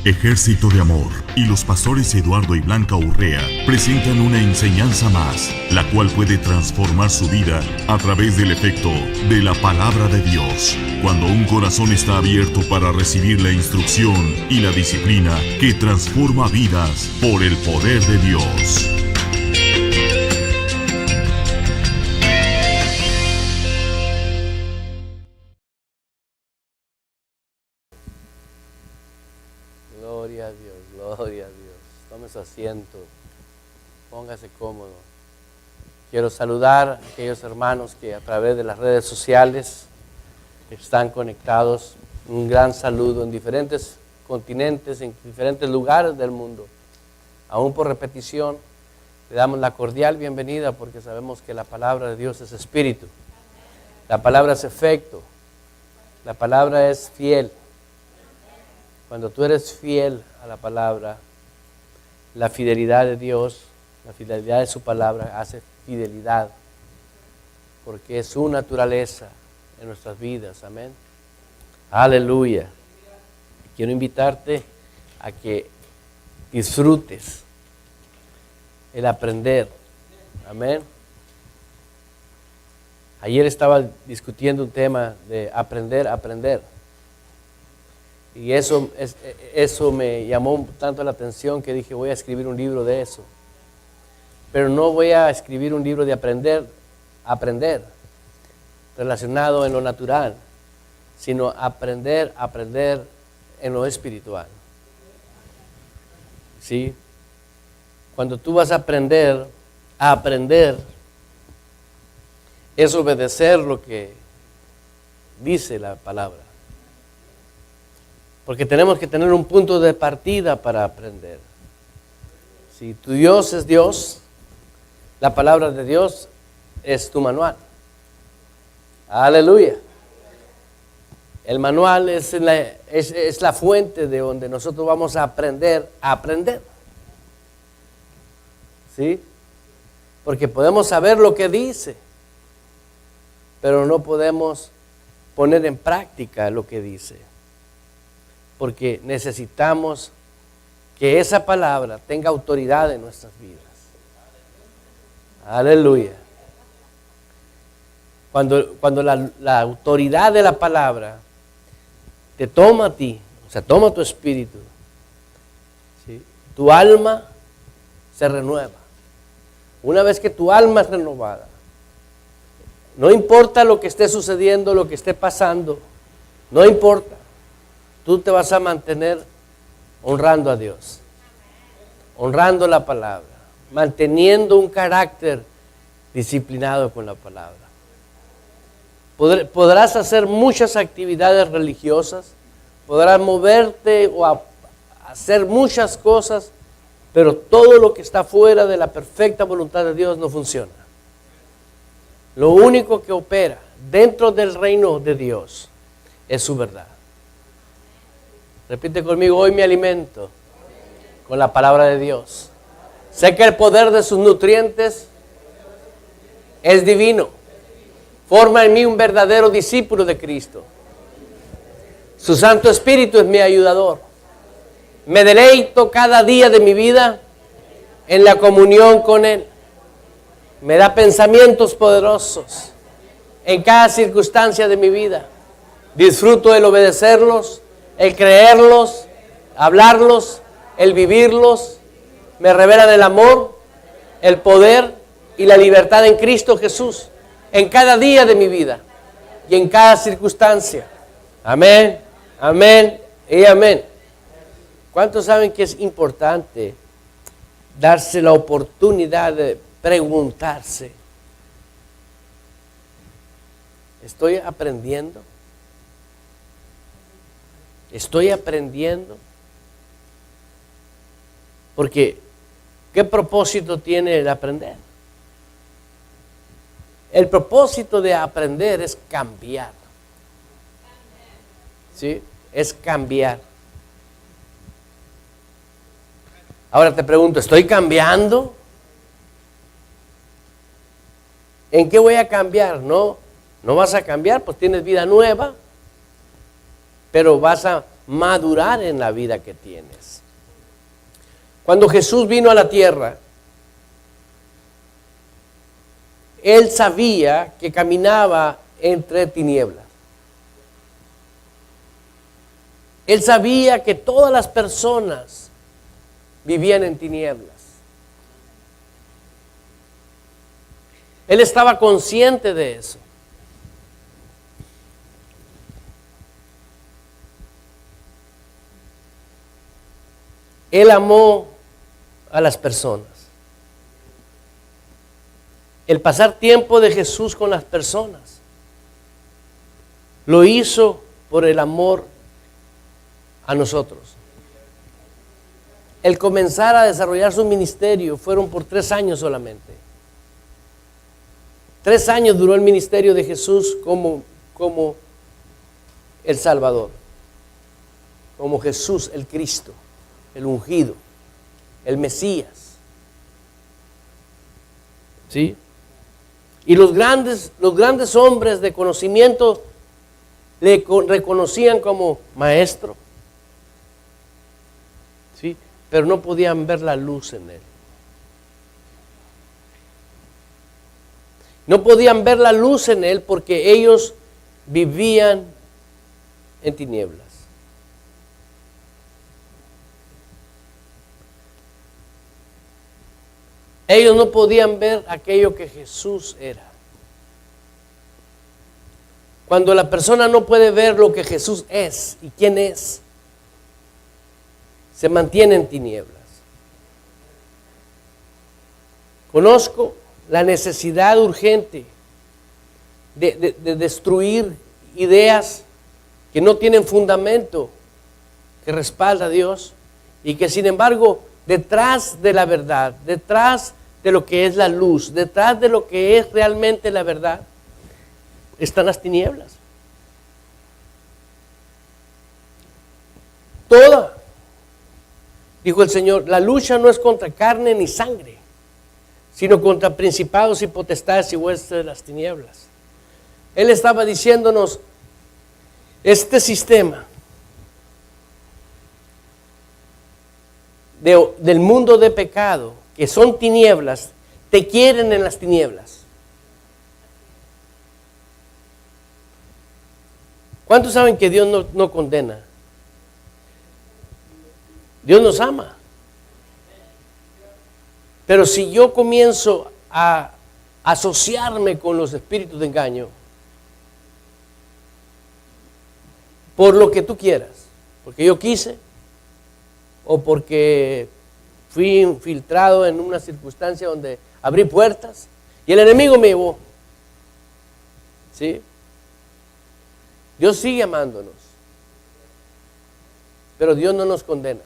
Ejército de Amor y los pastores Eduardo y Blanca Urrea presentan una enseñanza más, la cual puede transformar su vida a través del efecto de la palabra de Dios. Cuando un corazón está abierto para recibir la instrucción y la disciplina que transforma vidas por el poder de Dios. Gloria a Dios, gloria a Dios. Tome su asiento, póngase cómodo. Quiero saludar a aquellos hermanos que a través de las redes sociales están conectados. Un gran saludo en diferentes continentes, en diferentes lugares del mundo. Aún por repetición, le damos la cordial bienvenida porque sabemos que la palabra de Dios es espíritu. La palabra es efecto. La palabra es fiel. Cuando tú eres fiel a la palabra, la fidelidad de Dios, la fidelidad de su palabra hace fidelidad, porque es su naturaleza en nuestras vidas. Amén. Aleluya. Quiero invitarte a que disfrutes el aprender. Amén. Ayer estaba discutiendo un tema de aprender a aprender. Y eso me llamó tanto la atención que dije, voy a escribir un libro de eso. Pero no voy a escribir un libro de aprender, relacionado en lo natural, sino aprender en lo espiritual. ¿Sí? Cuando tú vas a aprender, es obedecer lo que dice la palabra. Porque tenemos que tener un punto de partida para aprender. Si tu Dios es Dios, la palabra de Dios es tu manual. Aleluya. El manual es la fuente de donde nosotros vamos a aprender. ¿Sí? Porque podemos saber lo que dice, pero no podemos poner en práctica lo que dice. Porque necesitamos que esa palabra tenga autoridad en nuestras vidas. Aleluya. Cuando la autoridad de la palabra te toma a ti, o sea, toma tu espíritu, ¿sí? Tu alma se renueva. Una vez que tu alma es renovada, no importa lo que esté sucediendo, lo que esté pasando, no importa. Tú te vas a mantener honrando a Dios, honrando la palabra, manteniendo un carácter disciplinado con la palabra. Podrás hacer muchas actividades religiosas, podrás moverte o hacer muchas cosas, pero todo lo que está fuera de la perfecta voluntad de Dios no funciona. Lo único que opera dentro del reino de Dios es su verdad. Repite conmigo, hoy me alimento con la palabra de Dios. Sé que el poder de sus nutrientes es divino. Forma en mí un verdadero discípulo de Cristo. Su Santo Espíritu es mi ayudador. Me deleito cada día de mi vida en la comunión con Él. Me da pensamientos poderosos en cada circunstancia de mi vida. Disfruto el obedecerlos, el creerlos, hablarlos, el vivirlos. Me revelan el amor, el poder y la libertad en Cristo Jesús en cada día de mi vida y en cada circunstancia. Amén, amén y amén. ¿Cuántos saben que es importante darse la oportunidad de preguntarse? ¿Estoy aprendiendo? ¿Estoy aprendiendo? Porque, ¿qué propósito tiene el aprender? El propósito de aprender es cambiar. ¿Sí? Es cambiar. Ahora te pregunto, ¿estoy cambiando? ¿En qué voy a cambiar? No vas a cambiar, pues tienes vida nueva, pero vas a madurar en la vida que tienes. Cuando Jesús vino a la tierra, Él sabía que caminaba entre tinieblas. Él sabía que todas las personas vivían en tinieblas. Él estaba consciente de eso. Él amó a las personas. El pasar tiempo de Jesús con las personas lo hizo por el amor a nosotros. El comenzar a desarrollar su ministerio fueron por 3 años solamente. 3 años duró el ministerio de Jesús como el Salvador, como Jesús el Cristo, el ungido, el Mesías. ¿Sí? Y los grandes hombres de conocimiento le reconocían como maestro. ¿Sí? Pero no podían ver la luz en él. No podían ver la luz en él porque ellos vivían en tinieblas. Ellos no podían ver aquello que Jesús era. Cuando la persona no puede ver lo que Jesús es y quién es, se mantiene en tinieblas. Conozco la necesidad urgente de destruir ideas que no tienen fundamento, que respalda a Dios y que sin embargo detrás de la verdad, detrás de lo que es la luz, detrás de lo que es realmente la verdad, están las tinieblas. Toda, dijo el Señor, la lucha no es contra carne ni sangre, sino contra principados y potestades y huestes de las tinieblas. Él estaba diciéndonos, este sistema del mundo de pecado, que son tinieblas, te quieren en las tinieblas. ¿Cuántos saben que Dios no condena? Dios nos ama. Pero si yo comienzo a asociarme con los espíritus de engaño, por lo que tú quieras, porque yo quise, o porque fui infiltrado en una circunstancia donde abrí puertas y el enemigo me llevó. ¿Sí? Dios sigue amándonos, pero Dios no nos condena.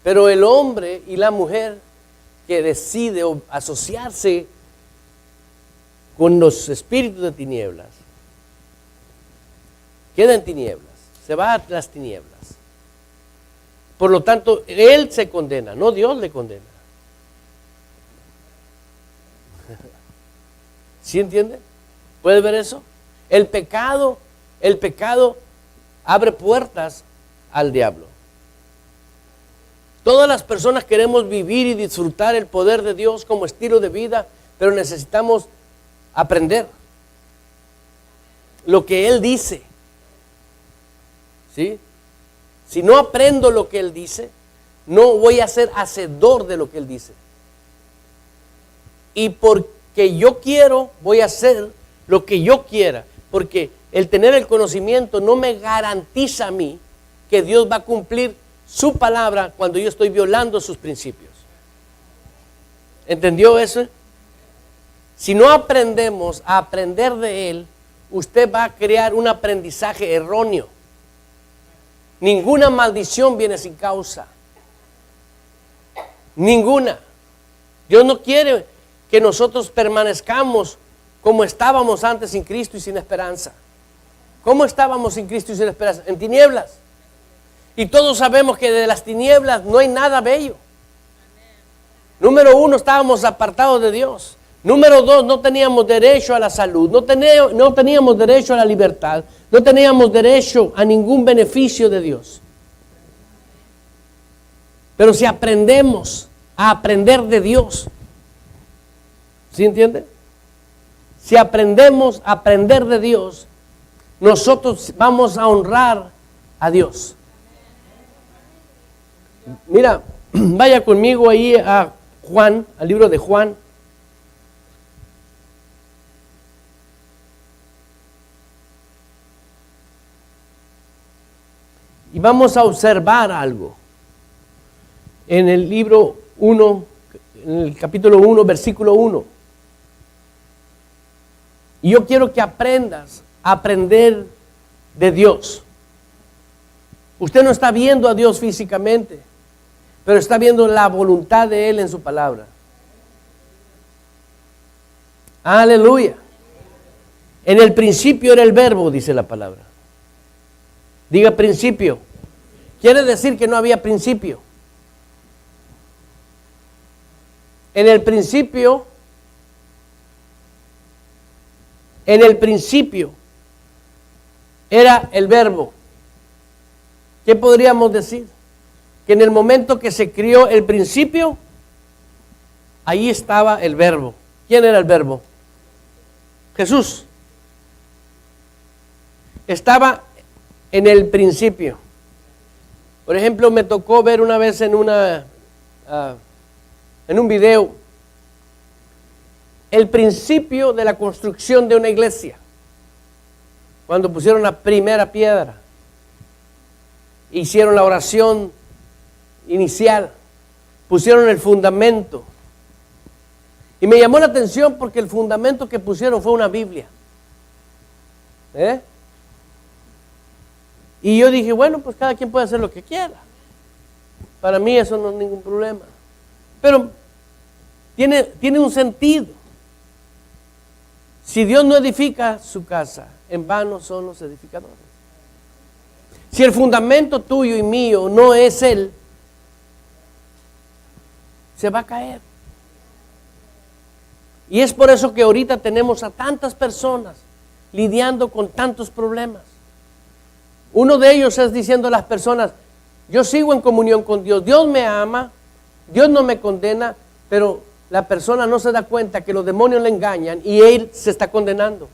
Pero el hombre y la mujer que decide asociarse con los espíritus de tinieblas, queda en tinieblas, se va a las tinieblas. Por lo tanto, él se condena, no Dios le condena. ¿Sí entiende? ¿Puede ver eso? El pecado abre puertas al diablo. Todas las personas queremos vivir y disfrutar el poder de Dios como estilo de vida, pero necesitamos aprender lo que Él dice. ¿Sí? Si no aprendo lo que Él dice, no voy a ser hacedor de lo que Él dice. Y porque yo quiero, voy a hacer lo que yo quiera. Porque el tener el conocimiento no me garantiza a mí que Dios va a cumplir su palabra cuando yo estoy violando sus principios. ¿Entendió eso? Si no aprendemos a aprender de Él, usted va a crear un aprendizaje erróneo. Ninguna maldición viene sin causa. Ninguna. Dios no quiere que nosotros permanezcamos como estábamos antes sin Cristo y sin esperanza. ¿Cómo estábamos sin Cristo y sin esperanza? En tinieblas. Y todos sabemos que de las tinieblas no hay nada bello. Número 1, estábamos apartados de Dios. Número 2, no teníamos derecho a la salud, no teníamos derecho a la libertad, no teníamos derecho a ningún beneficio de Dios. Pero si aprendemos a aprender de Dios, ¿sí entiende? Si aprendemos a aprender de Dios, nosotros vamos a honrar a Dios. Mira, vaya conmigo ahí a Juan, al libro de Juan. Y vamos a observar algo. En el libro 1, en el capítulo 1, versículo 1. Y yo quiero que aprendas a aprender de Dios. Usted no está viendo a Dios físicamente, pero está viendo la voluntad de Él en su palabra. Aleluya. En el principio era el verbo, dice la palabra. Diga principio. Quiere decir que no había principio. En el principio era el verbo. ¿Qué podríamos decir? Que en el momento que se crió el principio, ahí estaba el verbo. ¿Quién era el verbo? Jesús. Estaba en el principio. Por ejemplo, me tocó ver una vez en un video el principio de la construcción de una iglesia, cuando pusieron la primera piedra, hicieron la oración inicial, pusieron el fundamento, y me llamó la atención porque el fundamento que pusieron fue una Biblia. Y yo dije, bueno, pues cada quien puede hacer lo que quiera, para mí eso no es ningún problema, pero tiene un sentido. Si Dios no edifica su casa, en vano son los edificadores. Si el fundamento tuyo y mío no es Él, se va a caer. Y es por eso que ahorita tenemos a tantas personas lidiando con tantos problemas. Uno de ellos es diciendo a las personas, yo sigo en comunión con Dios, Dios me ama, Dios no me condena, pero la persona no se da cuenta que los demonios le engañan y él se está condenando.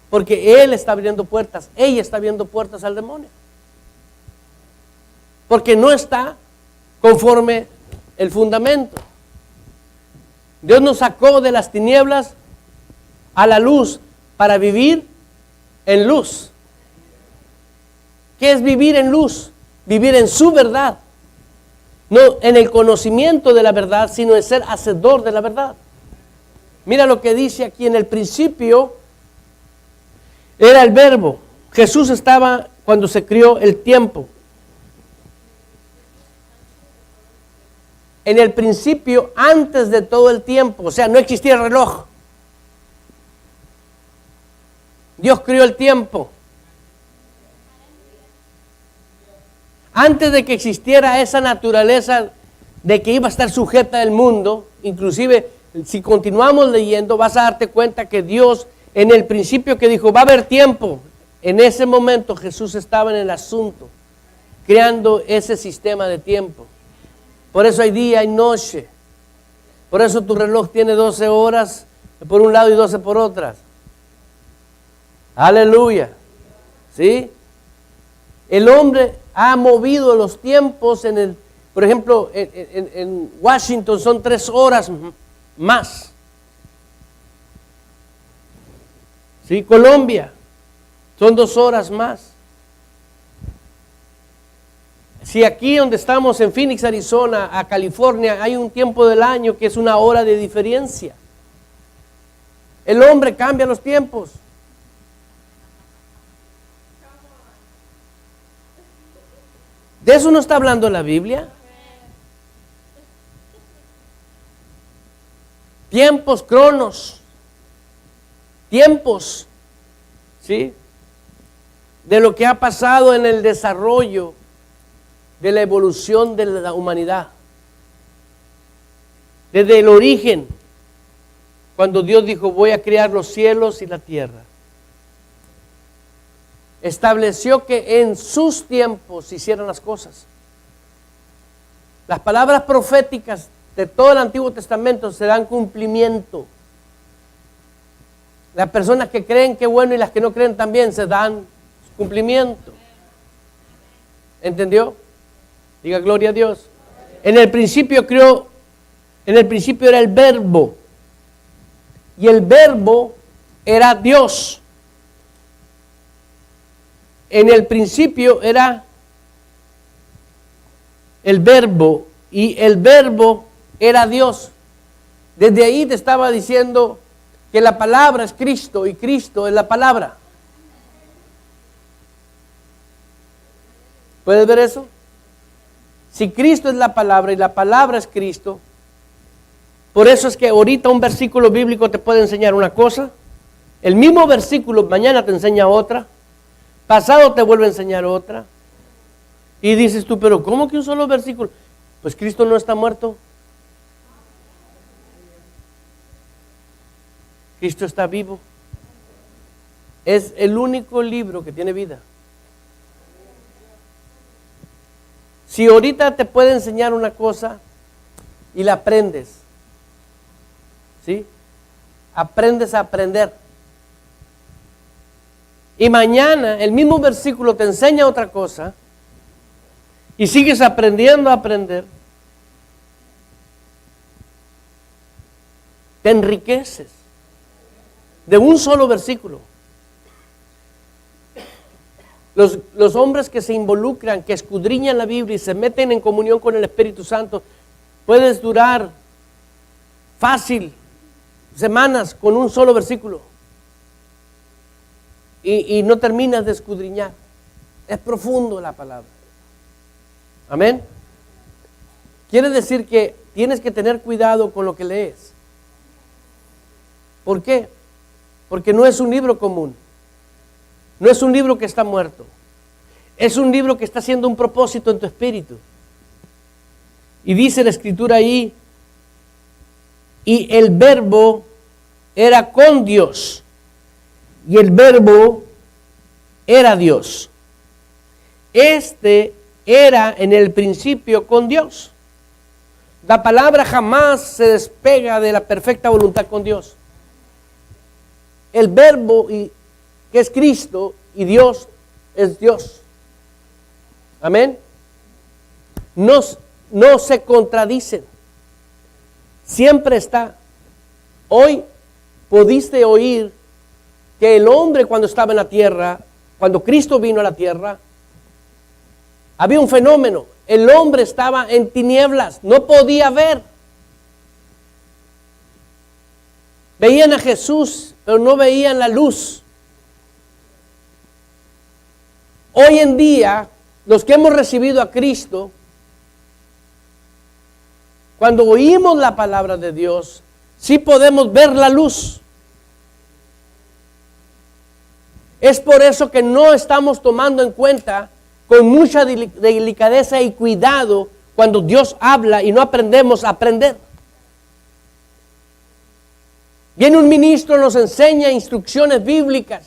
Porque él está abriendo puertas, ella está abriendo puertas al demonio. Porque no está conforme el fundamento. Dios nos sacó de las tinieblas a la luz para vivir en luz. ¿Qué es vivir en luz? Vivir en su verdad. No en el conocimiento de la verdad, sino en ser hacedor de la verdad. Mira lo que dice aquí: en el principio era el verbo. Jesús estaba cuando se crió el tiempo. En el principio, antes de todo el tiempo, o sea, no existía el reloj. Dios crió el tiempo. Antes de que existiera esa naturaleza de que iba a estar sujeta al mundo, inclusive si continuamos leyendo vas a darte cuenta que Dios en el principio que dijo va a haber tiempo, en ese momento Jesús estaba en el asunto, creando ese sistema de tiempo. Por eso hay día y noche, por eso tu reloj tiene 12 horas por un lado y 12 por otras. Aleluya. ¿Sí? El hombre ha movido los tiempos por ejemplo, en Washington son 3 horas más. ¿Sí? Colombia son 2 horas más. Si aquí donde estamos en Phoenix, Arizona, a California, hay un tiempo del año que es 1 hora de diferencia. El hombre cambia los tiempos. ¿De eso no está hablando la Biblia? Tiempos, cronos, tiempos, ¿sí? De lo que ha pasado en el desarrollo de la evolución de la humanidad. Desde el origen, cuando Dios dijo, voy a crear los cielos y la tierra. Estableció que en sus tiempos se hicieran las cosas. Las palabras proféticas de todo el Antiguo Testamento se dan cumplimiento. Las personas que creen que bueno y las que no creen también se dan cumplimiento. ¿Entendió? Diga gloria a Dios. En el principio era el Verbo. Y el Verbo era Dios. En el principio era el Verbo y el Verbo era Dios. Desde ahí te estaba diciendo que la palabra es Cristo y Cristo es la palabra. ¿Puedes ver eso? Si Cristo es la palabra y la palabra es Cristo, por eso es que ahorita un versículo bíblico te puede enseñar una cosa, el mismo versículo mañana te enseña otra, pasado te vuelve a enseñar otra, y dices tú, pero ¿cómo que un solo versículo? Pues Cristo no está muerto. Cristo está vivo. Es el único libro que tiene vida. Si ahorita te puede enseñar una cosa y la aprendes, ¿sí? Aprendes a aprender. Y mañana el mismo versículo te enseña otra cosa y sigues aprendiendo a aprender. Te enriqueces de un solo versículo. Los hombres que se involucran, que escudriñan la Biblia y se meten en comunión con el Espíritu Santo, puedes durar fácil semanas con un solo versículo y no terminas de escudriñar. Es profundo la palabra. Amén. Quiere decir que tienes que tener cuidado con lo que lees. ¿Por qué? Porque no es un libro común. No es un libro que está muerto. Es un libro que está haciendo un propósito en tu espíritu. Y dice la Escritura ahí, y el Verbo era con Dios, y el Verbo era Dios. Este era en el principio con Dios. La palabra jamás se despega de la perfecta voluntad con Dios. El Verbo, que es Cristo, y Dios es Dios. Amén. No se contradicen. Siempre está. Hoy pudiste oír que el hombre cuando estaba en la tierra, cuando Cristo vino a la tierra, había un fenómeno. El hombre estaba en tinieblas, no podía ver. Veían a Jesús, pero no veían la luz. Hoy en día, los que hemos recibido a Cristo, cuando oímos la palabra de Dios, sí podemos ver la luz. Es por eso que no estamos tomando en cuenta con mucha delicadeza y cuidado cuando Dios habla y no aprendemos a aprender. Viene un ministro, nos enseña instrucciones bíblicas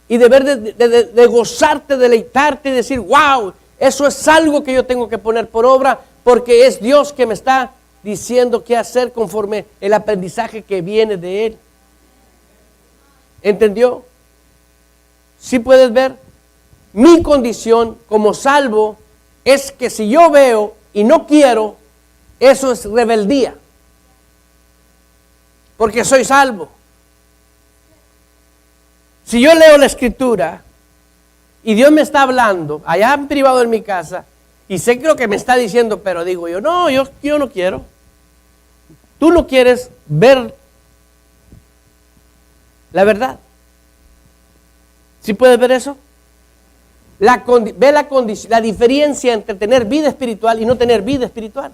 y deber de gozarte, deleitarte y decir, wow, eso es algo que yo tengo que poner por obra porque es Dios que me está diciendo qué hacer conforme el aprendizaje que viene de Él. ¿Entendió? ¿Sí puedes ver? Mi condición como salvo es que si yo veo y no quiero, eso es rebeldía. Porque soy salvo. Si yo leo la Escritura y Dios me está hablando allá en privado en mi casa y sé que lo que me está diciendo, pero digo yo no quiero. Tú no quieres ver la verdad. ¿Sí puedes ver eso? Ve la diferencia entre tener vida espiritual y no tener vida espiritual.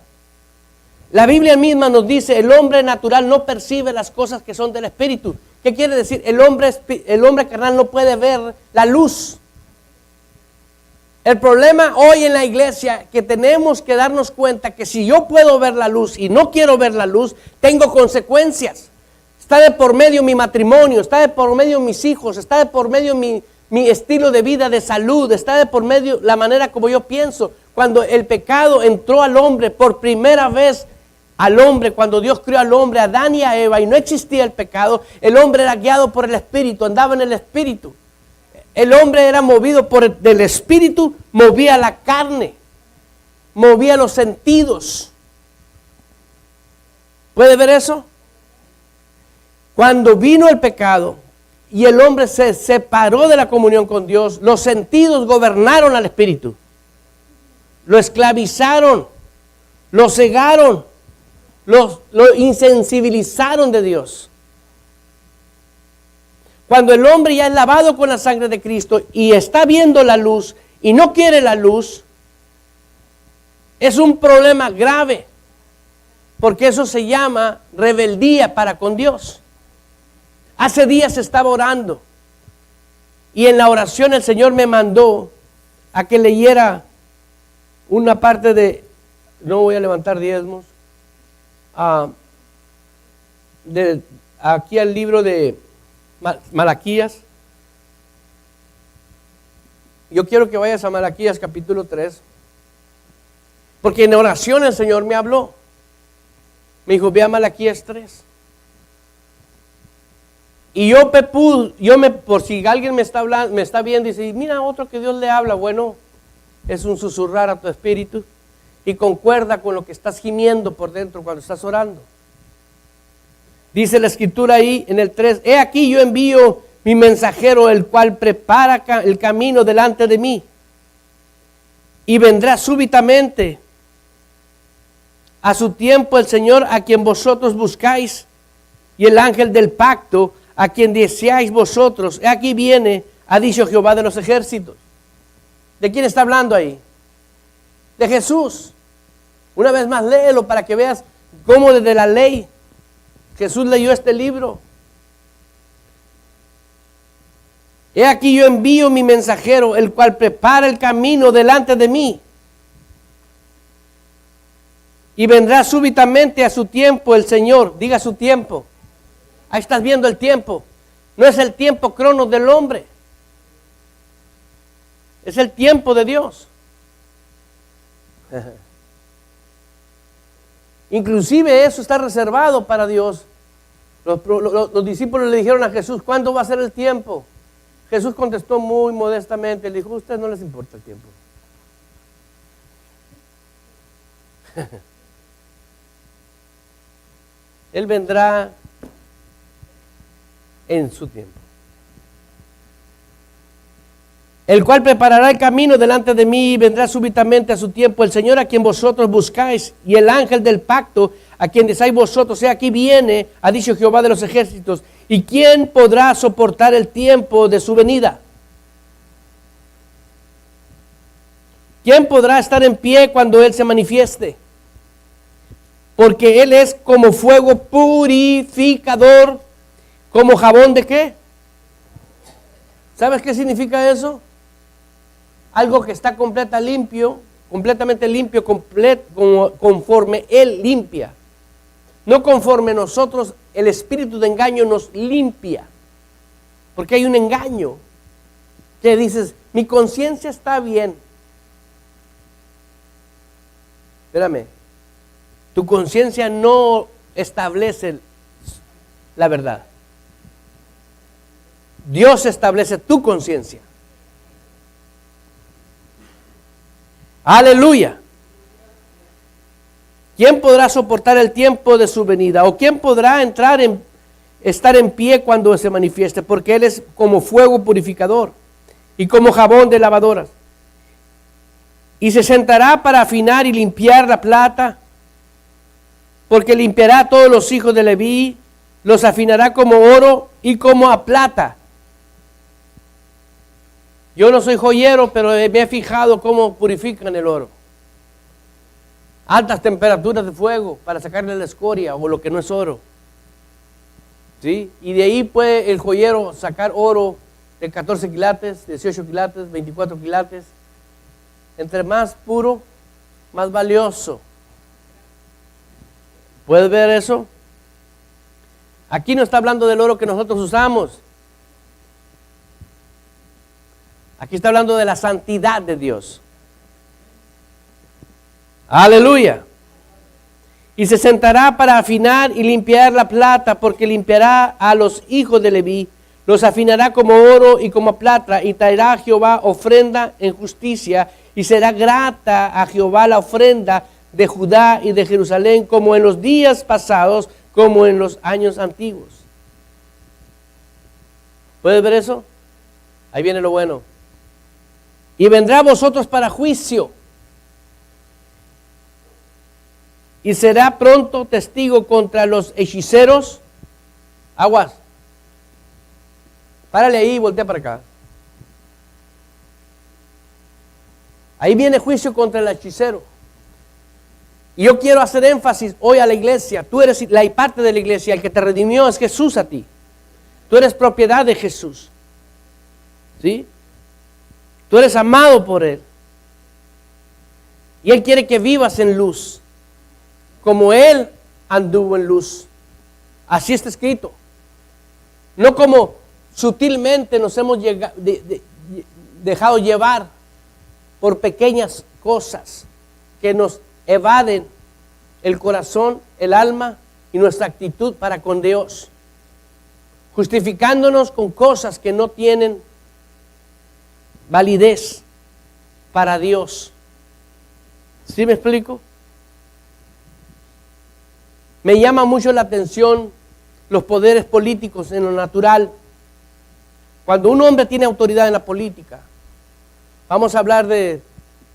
La Biblia misma nos dice, el hombre natural no percibe las cosas que son del Espíritu. ¿Qué quiere decir? El hombre carnal no puede ver la luz. El problema hoy en la iglesia que tenemos que darnos cuenta que si yo puedo ver la luz y no quiero ver la luz, tengo consecuencias. Está de por medio mi matrimonio, está de por medio mis hijos, está de por medio mi estilo de vida, de salud, está de por medio la manera como yo pienso. Cuando el pecado entró al hombre por primera vez, al hombre, cuando Dios creó al hombre, a Adán y a Eva, y no existía el pecado, el hombre era guiado por el Espíritu, andaba en el Espíritu. El hombre era movido del Espíritu, movía la carne, movía los sentidos. ¿Puede ver eso? Cuando vino el pecado y el hombre se separó de la comunión con Dios, los sentidos gobernaron al Espíritu. Lo esclavizaron, lo cegaron, lo insensibilizaron de Dios. Cuando el hombre ya es lavado con la sangre de Cristo y está viendo la luz y no quiere la luz, es un problema grave, porque eso se llama rebeldía para con Dios. Hace días estaba orando y en la oración el Señor me mandó a que leyera una parte de, no voy a levantar diezmos, aquí al libro de Malaquías. Yo quiero que vayas a Malaquías capítulo 3, porque en oración el Señor me habló. Me dijo, ve a Malaquías 3. Y por si alguien me está hablando, me está viendo y dice, mira otro que Dios le habla, bueno, es un susurrar a tu espíritu y concuerda con lo que estás gimiendo por dentro cuando estás orando. Dice la escritura ahí en el 3, he aquí yo envío mi mensajero, el cual prepara el camino delante de mí, y vendrá súbitamente a su tiempo el Señor a quien vosotros buscáis, y el ángel del pacto a quien deseáis vosotros. He aquí viene, ha dicho Jehová de los ejércitos. ¿De quién está hablando ahí? De Jesús. Una vez más léelo para que veas cómo desde la ley Jesús leyó este libro. He aquí yo envío mi mensajero, el cual prepara el camino delante de mí. Y vendrá súbitamente a su tiempo el Señor. Diga su tiempo. Ahí estás viendo el tiempo. No es el tiempo cronos del hombre. Es el tiempo de Dios. Inclusive eso está reservado para Dios. Los discípulos le dijeron a Jesús, ¿cuándo va a ser el tiempo? Jesús contestó muy modestamente, le dijo, a ustedes no les importa el tiempo. Él vendrá en su tiempo. El cual preparará el camino delante de mí y vendrá súbitamente a su tiempo el Señor a quien vosotros buscáis y el ángel del pacto a quien deseáis vosotros. Aquí viene, ha dicho Jehová de los ejércitos. ¿Y quién podrá soportar el tiempo de su venida? ¿Quién podrá estar en pie cuando Él se manifieste? Porque Él es como fuego purificador, como jabón ¿de qué? ¿Sabes qué significa eso? Algo que está completamente limpio, conforme Él limpia. No conforme nosotros, el espíritu de engaño nos limpia. Porque hay un engaño que dices, mi conciencia está bien. Espérame, tu conciencia no establece la verdad. Dios establece tu conciencia. Aleluya. ¿Quién podrá soportar el tiempo de su venida? ¿O quién podrá estar en pie cuando se manifieste? Porque Él es como fuego purificador y como jabón de lavadoras. Y se sentará para afinar y limpiar la plata, porque limpiará a todos los hijos de Leví, los afinará como oro y como a plata. Yo no soy joyero, pero me he fijado cómo purifican el oro. Altas temperaturas de fuego para sacarle la escoria o lo que no es oro. ¿Sí? Y de ahí puede el joyero sacar oro de 14 quilates, 18 quilates, 24 quilates. Entre más puro, más valioso. ¿Puedes ver eso? Aquí no está hablando del oro que nosotros usamos. Aquí está hablando de la santidad de Dios. Aleluya. Y se sentará para afinar y limpiar la plata, porque limpiará a los hijos de Leví, los afinará como oro y como plata, y traerá a Jehová ofrenda en justicia, y será grata a Jehová la ofrenda de Judá y de Jerusalén, como en los días pasados, como en los años antiguos. ¿Puedes ver eso? Ahí viene lo bueno. Y vendrá a vosotros para juicio, y será pronto testigo contra los hechiceros. Aguas. Párale ahí y voltea para acá. Ahí viene juicio contra el hechicero. Y yo quiero hacer énfasis hoy a la iglesia. Tú eres la parte de la iglesia. El que te redimió es Jesús a ti. Tú eres propiedad de Jesús. ¿Sí? Tú eres amado por Él. Y Él quiere que vivas en luz, como Él anduvo en luz. Así está escrito. No como sutilmente nos hemos dejado llevar por pequeñas cosas que nos evaden el corazón, el alma y nuestra actitud para con Dios, justificándonos con cosas que no tienen validez para Dios. ¿Sí me explico? Me llama mucho la atención los poderes políticos en lo natural. Cuando un hombre tiene autoridad en la política, vamos a hablar de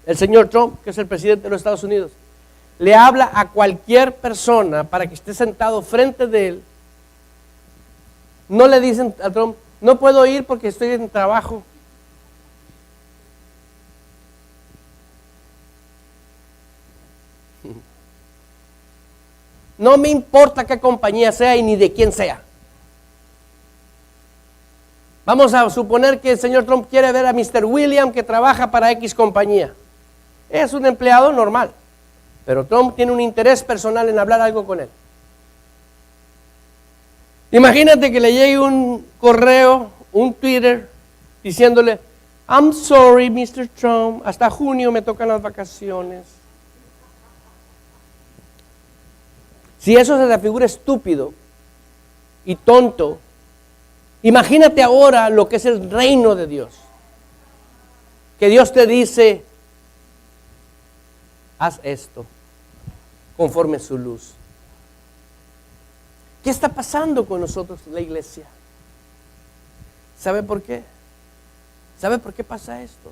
el señor Trump, que es el presidente de los Estados Unidos, le habla a cualquier persona para que esté sentado frente de él. No le dicen a Trump, no puedo ir porque estoy en trabajo. No me importa qué compañía sea y ni de quién sea. Vamos a suponer que el señor Trump quiere ver a Mr. William que trabaja para X compañía. Es un empleado normal, pero Trump tiene un interés personal en hablar algo con él. Imagínate que le llegue un correo, un Twitter, diciéndole, I'm sorry, Mr. Trump, hasta junio me tocan las vacaciones. Si eso se te figura estúpido y tonto, imagínate ahora lo que es el reino de Dios. Que Dios te dice, haz esto conforme su luz. ¿Qué está pasando con nosotros, la iglesia? ¿Sabe por qué? ¿Sabe por qué pasa esto?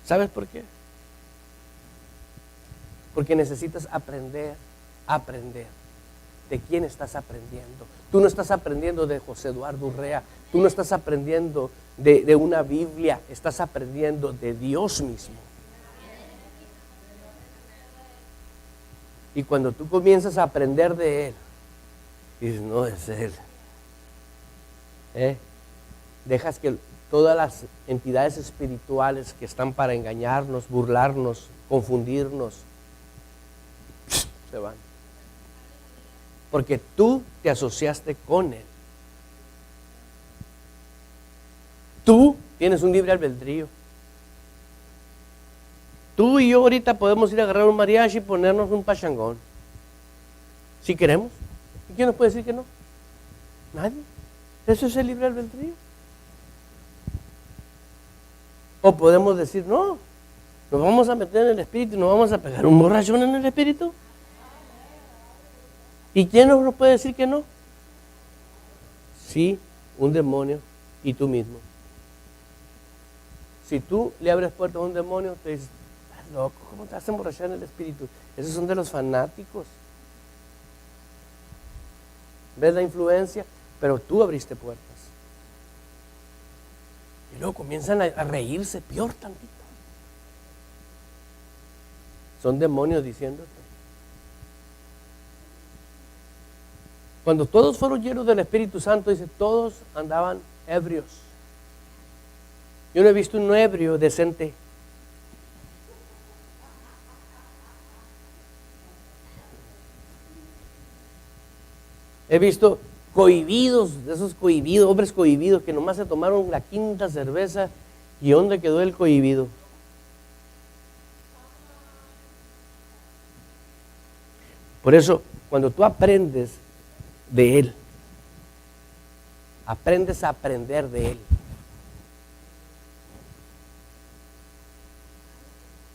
¿Sabes por qué? Porque necesitas aprender. ¿De quién estás aprendiendo? Tú no estás aprendiendo de José Eduardo Urrea. Tú no estás aprendiendo de una Biblia. Estás aprendiendo de Dios mismo. Y cuando tú comienzas a aprender de Él, dices, no es Él. Dejas que todas las entidades espirituales que están para engañarnos, burlarnos, confundirnos, se van. Porque tú te asociaste con Él. Tú tienes un libre albedrío. Tú y yo ahorita podemos ir a agarrar un mariachi y ponernos un pachangón. Si queremos. ¿Y quién nos puede decir que no? Nadie. Eso es el libre albedrío. O podemos decir, no, nos vamos a meter en el espíritu y nos vamos a pegar un borrachón en el espíritu. ¿Y quién nos puede decir que no? Sí, un demonio y tú mismo. Si tú le abres puertas a un demonio, te dices, estás loco, ¿cómo te vas a emborrachar en el espíritu? Esos son de los fanáticos. ¿Ves la influencia? Pero tú abriste puertas. Y luego comienzan a reírse, peor tantito. Son demonios diciéndote. Cuando todos fueron llenos del Espíritu Santo, dice, todos andaban ebrios. Yo no he visto un ebrio decente. He visto cohibidos, de esos cohibidos, hombres cohibidos que nomás se tomaron la quinta cerveza. ¿Y dónde quedó el cohibido? Por eso, cuando tú aprendes de Él, aprendes a aprender de Él,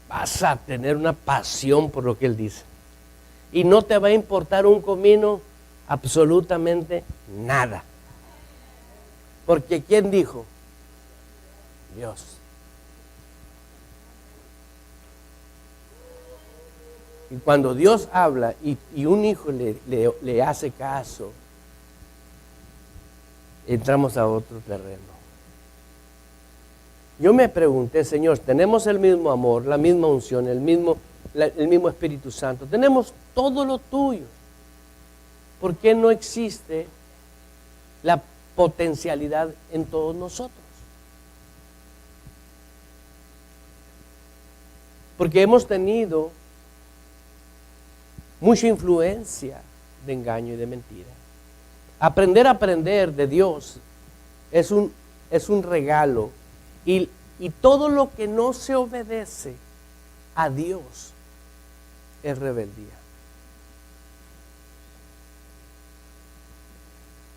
vas a tener una pasión por lo que Él dice. Y no te va a importar un comino absolutamente nada. Porque ¿quién dijo? Dios. Y cuando Dios habla y un hijo le hace caso, entramos a otro terreno. Yo me pregunté, Señor, tenemos el mismo amor, la misma unción, el mismo Espíritu Santo, tenemos todo lo tuyo. ¿Por qué no existe la potencialidad en todos nosotros? Porque hemos tenido mucha influencia de engaño y de mentira. Aprender a aprender de Dios es un regalo. Y todo lo que no se obedece a Dios es rebeldía.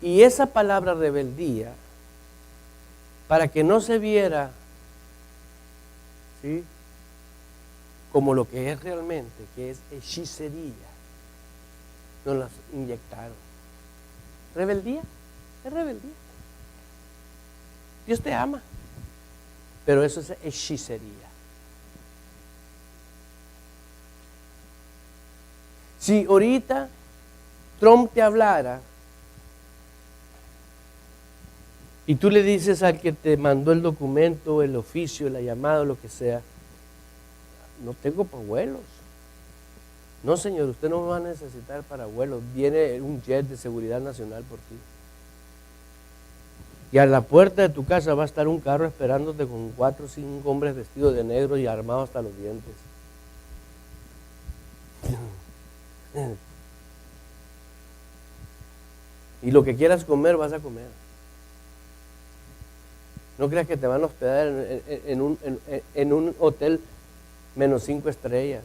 Y esa palabra rebeldía, para que no se viera, ¿sí?, como lo que es realmente, que es hechicería, nos las inyectaron. ¿Rebeldía? Es rebeldía. Dios te ama, pero eso es hechicería. Si ahorita Trump te hablara y tú le dices al que te mandó el documento, el oficio, la llamada, lo que sea, no tengo para vuelos. No, señor, usted no va a necesitar para vuelos. Viene un jet de seguridad nacional por ti. Y a la puerta de tu casa va a estar un carro esperándote con 4 o 5 hombres vestidos de negro y armados hasta los dientes. Y lo que quieras comer, vas a comer. No creas que te van a hospedar en un hotel -5 estrellas.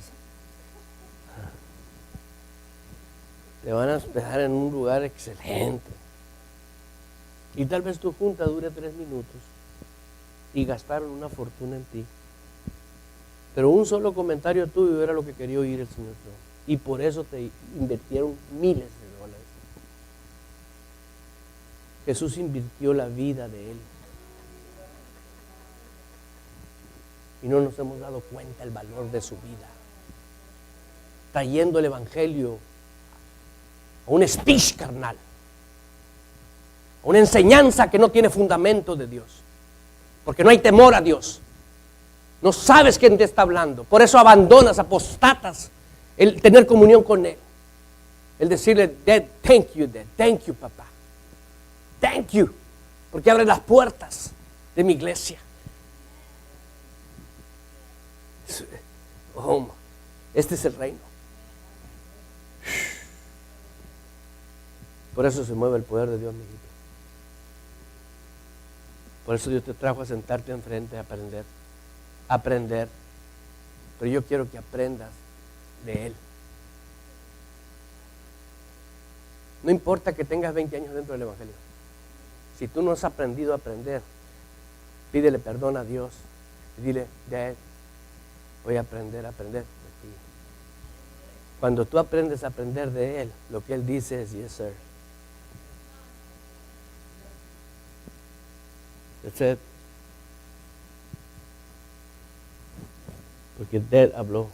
Te van a hospedar en un lugar excelente. Y tal vez tu junta dure 3 minutos y gastaron una fortuna en ti. Pero un solo comentario tuyo era lo que quería oír el Señor Trump. Y por eso te invirtieron miles de dólares. Jesús invirtió la vida de Él. Y no nos hemos dado cuenta el valor de su vida. Trayendo el Evangelio a un speech carnal. A una enseñanza que no tiene fundamento de Dios. Porque no hay temor a Dios. No sabes quién te está hablando. Por eso abandonas, apostatas el tener comunión con Él. El decirle, Dad, thank you, papá. Thank you. Porque abre las puertas de mi iglesia. Oh, este es el reino. Por eso se mueve el poder de Dios, mi hijito. Por eso Dios te trajo a sentarte enfrente a aprender. Pero yo quiero que aprendas de Él. No importa que tengas 20 años dentro del Evangelio. Si tú no has aprendido a aprender, pídele perdón a Dios y dile, Dad, voy a aprender de ti. Cuando tú aprendes a aprender de Él, lo que Él dice es, yes, sir. That's it. Porque Dad habló.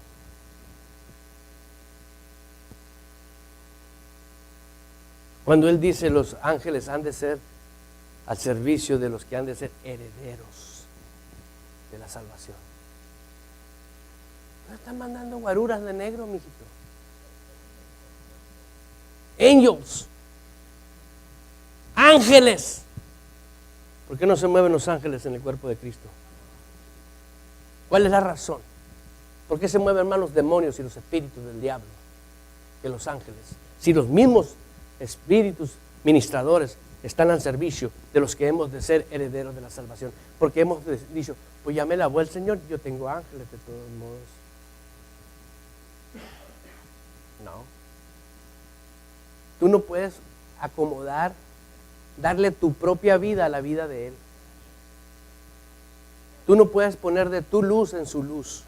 Cuando Él dice, los ángeles han de ser al servicio de los que han de ser herederos de la salvación. No están mandando guaruras de negro, mijito. Angels. Ángeles. ¿Por qué no se mueven los ángeles en el cuerpo de Cristo? ¿Cuál es la razón? ¿Por qué se mueven más los demonios y los espíritus del diablo que los ángeles? Si los mismos espíritus ministradores están al servicio de los que hemos de ser herederos de la salvación. Porque hemos dicho, pues ya me lavó el Señor, yo tengo ángeles de todos modos. No. Tú no puedes acomodar, darle tu propia vida a la vida de Él. Tú no puedes poner de tu luz en su luz.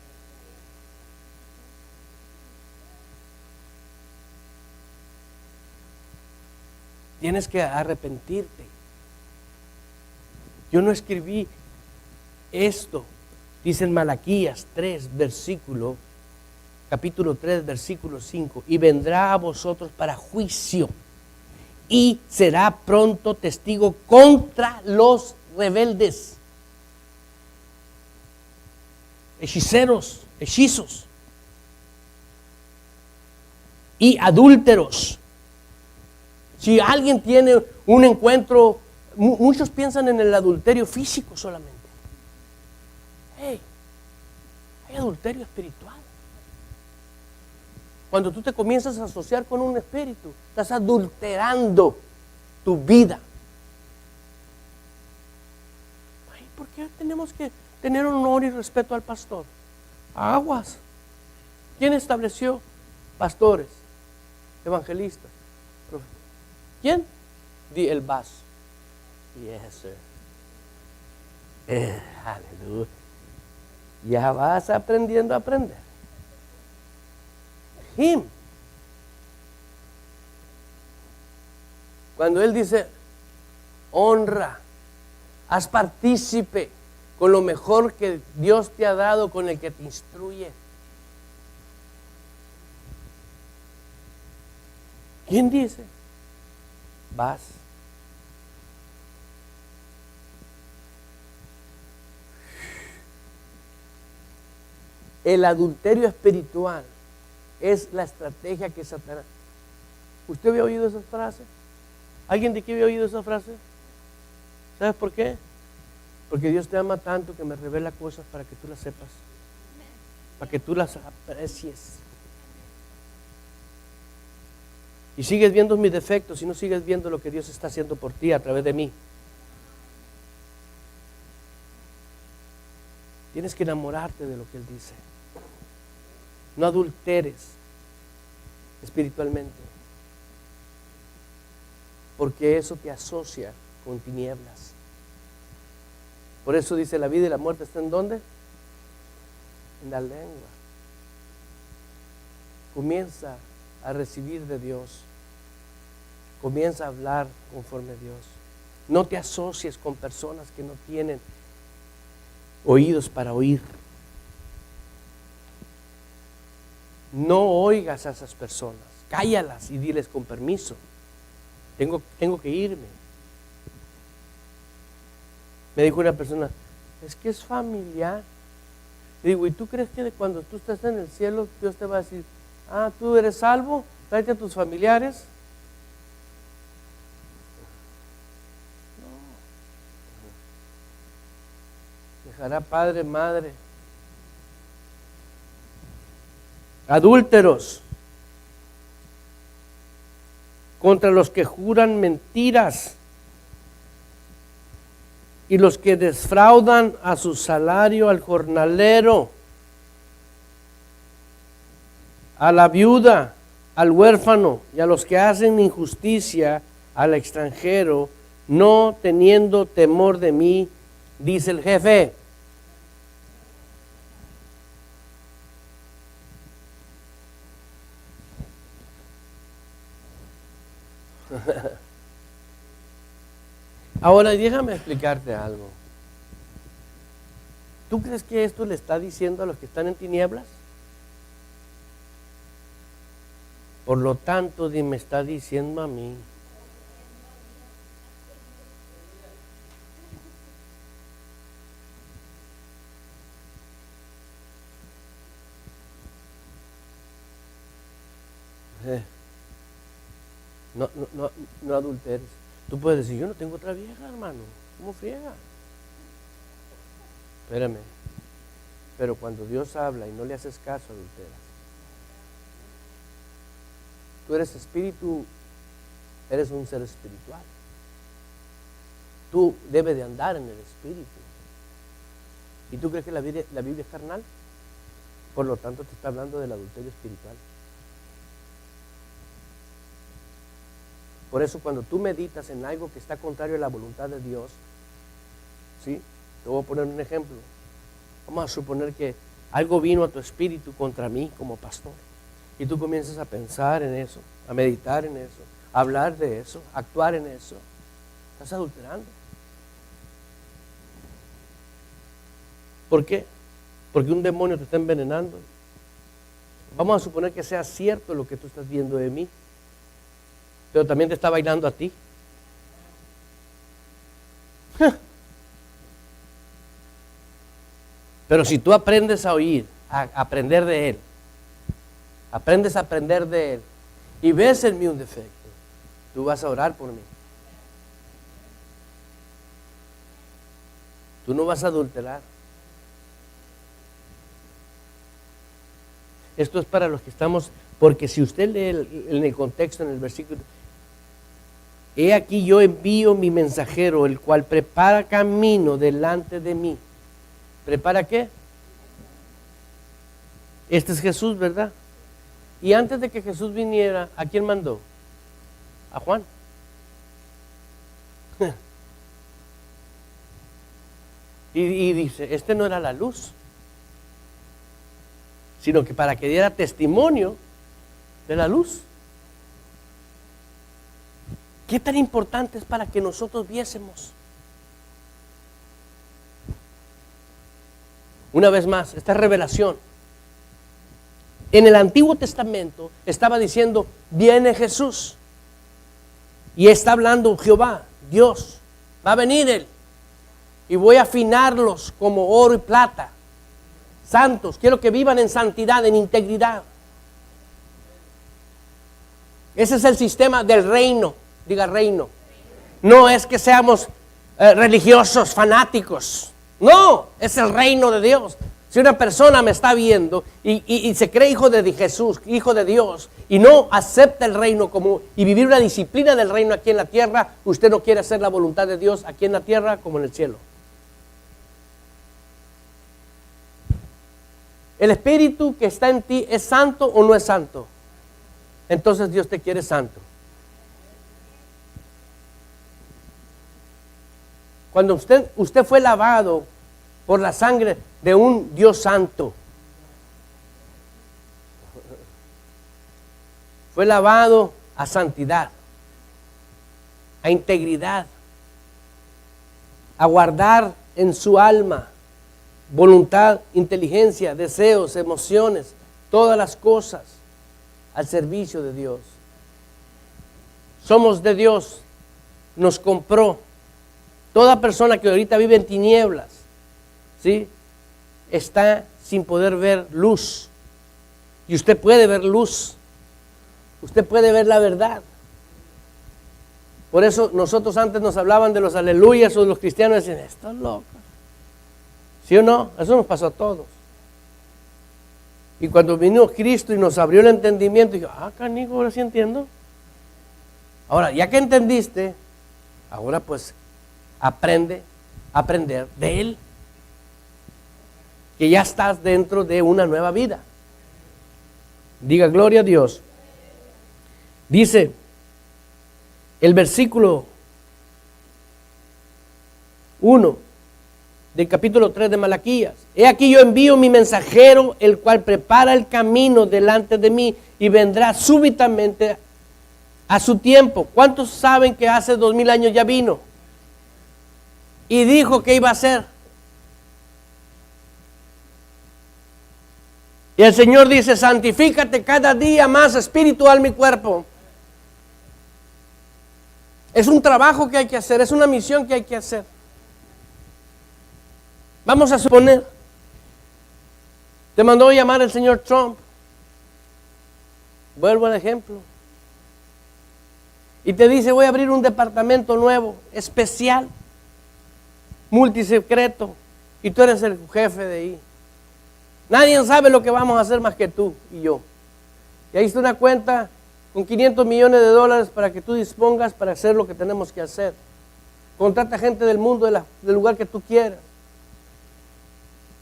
Tienes que arrepentirte. Yo no escribí esto, dice en Malaquías 3, capítulo 3, versículo 5, y vendrá a vosotros para juicio, y será pronto testigo contra los rebeldes, hechiceros, hechizos, y adúlteros. Si alguien tiene un encuentro, muchos piensan en el adulterio físico solamente. Hey, hay adulterio espiritual. Cuando tú te comienzas a asociar con un espíritu, estás adulterando tu vida. Ay, ¿por qué tenemos que tener honor y respeto al pastor? Aguas. ¿Quién estableció pastores, evangelistas, profetas? ¿Quién? El vaso. Yes, sir. Aleluya. Ya vas aprendiendo a aprender. Him. Cuando Él dice, honra, haz partícipe con lo mejor que Dios te ha dado, con el que te instruye. ¿Quién dice? Vas. El adulterio espiritual es la estrategia que Satanás. ¿Usted había oído esa frase? ¿Alguien de aquí había oído esa frase? ¿Sabes por qué? Porque Dios te ama tanto que me revela cosas para que tú las sepas, para que tú las aprecies. Y sigues viendo mis defectos y no sigues viendo lo que Dios está haciendo por ti a través de mí. Tienes que enamorarte de lo que Él dice. No adulteres espiritualmente, porque eso te asocia con tinieblas. Por eso dice, la vida y la muerte están ¿en dónde? En la lengua. Comienza a recibir de Dios. Comienza a hablar conforme a Dios. No te asocies con personas que no tienen oídos para oír. No oigas a esas personas. Cállalas y diles con permiso. Tengo que irme. Me dijo una persona, es que es familiar. Le digo, ¿y tú crees que cuando tú estés en el cielo, Dios te va a decir, tú eres salvo, tráete a tus familiares? No. Dejará padre, madre. Adúlteros, contra los que juran mentiras y los que defraudan a su salario al jornalero, a la viuda, al huérfano y a los que hacen injusticia al extranjero, no teniendo temor de mí, dice el jefe. Ahora déjame explicarte algo. ¿Tú crees que esto le está diciendo a los que están en tinieblas? Por lo tanto, me está diciendo a mí. No adulteres. Tú puedes decir, yo no tengo otra vieja, hermano. ¿Cómo friega? Espérame. Pero cuando Dios habla y no le haces caso, adulteras. Tú eres espíritu eres un ser espiritual. Tú debes de andar en el Espíritu. ¿Y tú crees que la Biblia es carnal? Por lo tanto, te está hablando del adulterio espiritual. Por eso, cuando tú meditas en algo que está contrario a la voluntad de Dios, ¿sí? Te voy a poner un ejemplo. Vamos a suponer que algo vino a tu espíritu contra mí como pastor. Y tú comienzas a pensar en eso, a meditar en eso, a hablar de eso, a actuar en eso. Estás adulterando. ¿Por qué? Porque un demonio te está envenenando. Vamos a suponer que sea cierto lo que tú estás viendo de mí, pero también te está bailando a ti. Pero si tú aprendes a oír, a aprender de Él, aprendes a aprender de Él y ves en mí un defecto, tú vas a orar por mí. Tú no vas a adulterar. Esto es para los que estamos, porque si usted lee en el contexto, en el versículo, he aquí yo envío mi mensajero, el cual prepara camino delante de mí. ¿Prepara qué? Este es Jesús, ¿verdad? Y antes de que Jesús viniera, ¿a quién mandó? A Juan. Y dice, este no era la luz, sino que para que diera testimonio de la luz. ¿Qué tan importante es para que nosotros viésemos? Una vez más, esta revelación. En el Antiguo Testamento estaba diciendo, viene Jesús. Y está hablando Jehová, Dios. Va a venir Él. Y voy a afinarlos como oro y plata. Santos, quiero que vivan en santidad, en integridad. Ese es el sistema del reino. Diga reino. No es que seamos religiosos, fanáticos. No, es el reino de Dios. Si una persona me está viendo y se cree hijo de Jesús, hijo de Dios, y no acepta el reino como y vivir una disciplina del reino aquí en la tierra, usted no quiere hacer la voluntad de Dios aquí en la tierra como en el cielo. ¿El espíritu que está en ti es santo o no es santo? Entonces Dios te quiere santo. Cuando usted fue lavado por la sangre de un Dios santo, fue lavado a santidad, a integridad, a guardar en su alma voluntad, inteligencia, deseos, emociones, todas las cosas al servicio de Dios. Somos de Dios, nos compró. Toda persona que ahorita vive en tinieblas, ¿sí?, está sin poder ver luz. Y usted puede ver luz. Usted puede ver la verdad. Por eso nosotros antes nos hablaban de los aleluyas o los cristianos decían, estos locos. ¿Sí o no? Eso nos pasó a todos. Y cuando vino Cristo y nos abrió el entendimiento, dije, canijo, ahora sí entiendo. Ahora, ya que entendiste, ahora pues aprender de Él. Que ya estás dentro de una nueva vida. Diga gloria a Dios. Dice el versículo 1 del capítulo 3 de Malaquías. He aquí yo envío mi mensajero, el cual prepara el camino delante de mí y vendrá súbitamente a su tiempo. ¿Cuántos saben que hace 2000 años ya vino? Y dijo que iba a hacer. Y el Señor dice, santifícate cada día más, espíritu, alma y cuerpo. Es un trabajo que hay que hacer, es una misión que hay que hacer. Vamos a suponer, te mandó llamar el señor Trump. Vuelvo al ejemplo. Y te dice, voy a abrir un departamento nuevo, especial, multisecreto, y tú eres el jefe de ahí. Nadie sabe lo que vamos a hacer más que tú y yo. Y ahí está una cuenta con 500 millones de dólares para que tú dispongas para hacer lo que tenemos que hacer. Contrata gente del mundo, del lugar que tú quieras.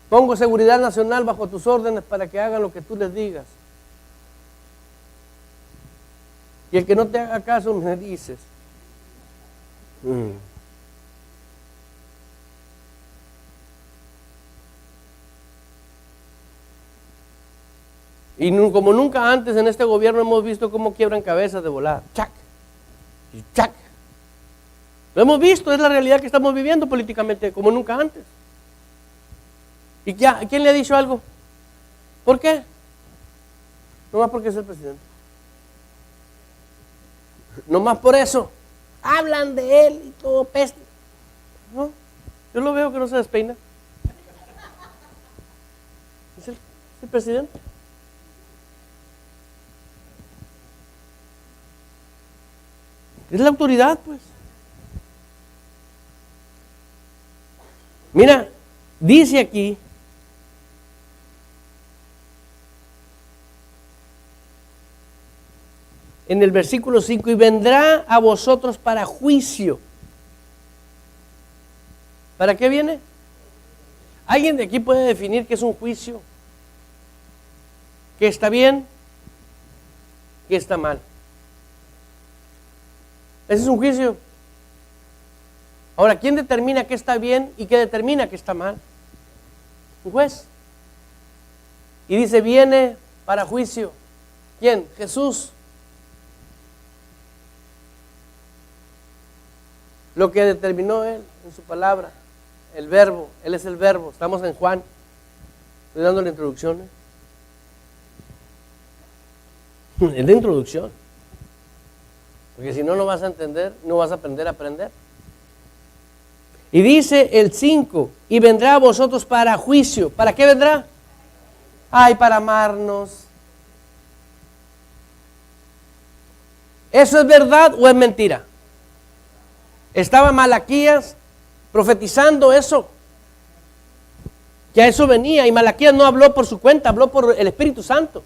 Pongo seguridad nacional bajo tus órdenes para que hagan lo que tú les digas. Y el que no te haga caso me dices. Y como nunca antes en este gobierno hemos visto cómo quiebran cabezas de volar. ¡Chac! Y ¡chac! Lo hemos visto, es la realidad que estamos viviendo políticamente como nunca antes. ¿Y quién le ha dicho algo? ¿Por qué? Nomás porque es el presidente. Nomás por eso. Hablan de él y todo peste. No, yo lo veo que no se despeina. Es el presidente. Es la autoridad, pues. Mira, dice aquí, en el versículo 5, y vendrá a vosotros para juicio. ¿Para qué viene? ¿Alguien de aquí puede definir qué es un juicio? ¿Qué está bien? ¿Qué está mal? Ese es un juicio. Ahora, ¿quién determina qué está bien y qué determina qué está mal? Un juez. Y dice, viene para juicio. ¿Quién? Jesús. Lo que determinó Él en su palabra, el verbo, Él es el verbo. Estamos en Juan. Estoy dando la introducción. Es la introducción. Porque si no, no vas a entender, no vas a aprender a aprender. Y dice el 5, y vendrá a vosotros para juicio. ¿Para qué vendrá? Ay, para amarnos. ¿Eso es verdad o es mentira? Estaba Malaquías profetizando eso, que a eso venía, y Malaquías no habló por su cuenta, habló por el Espíritu Santo.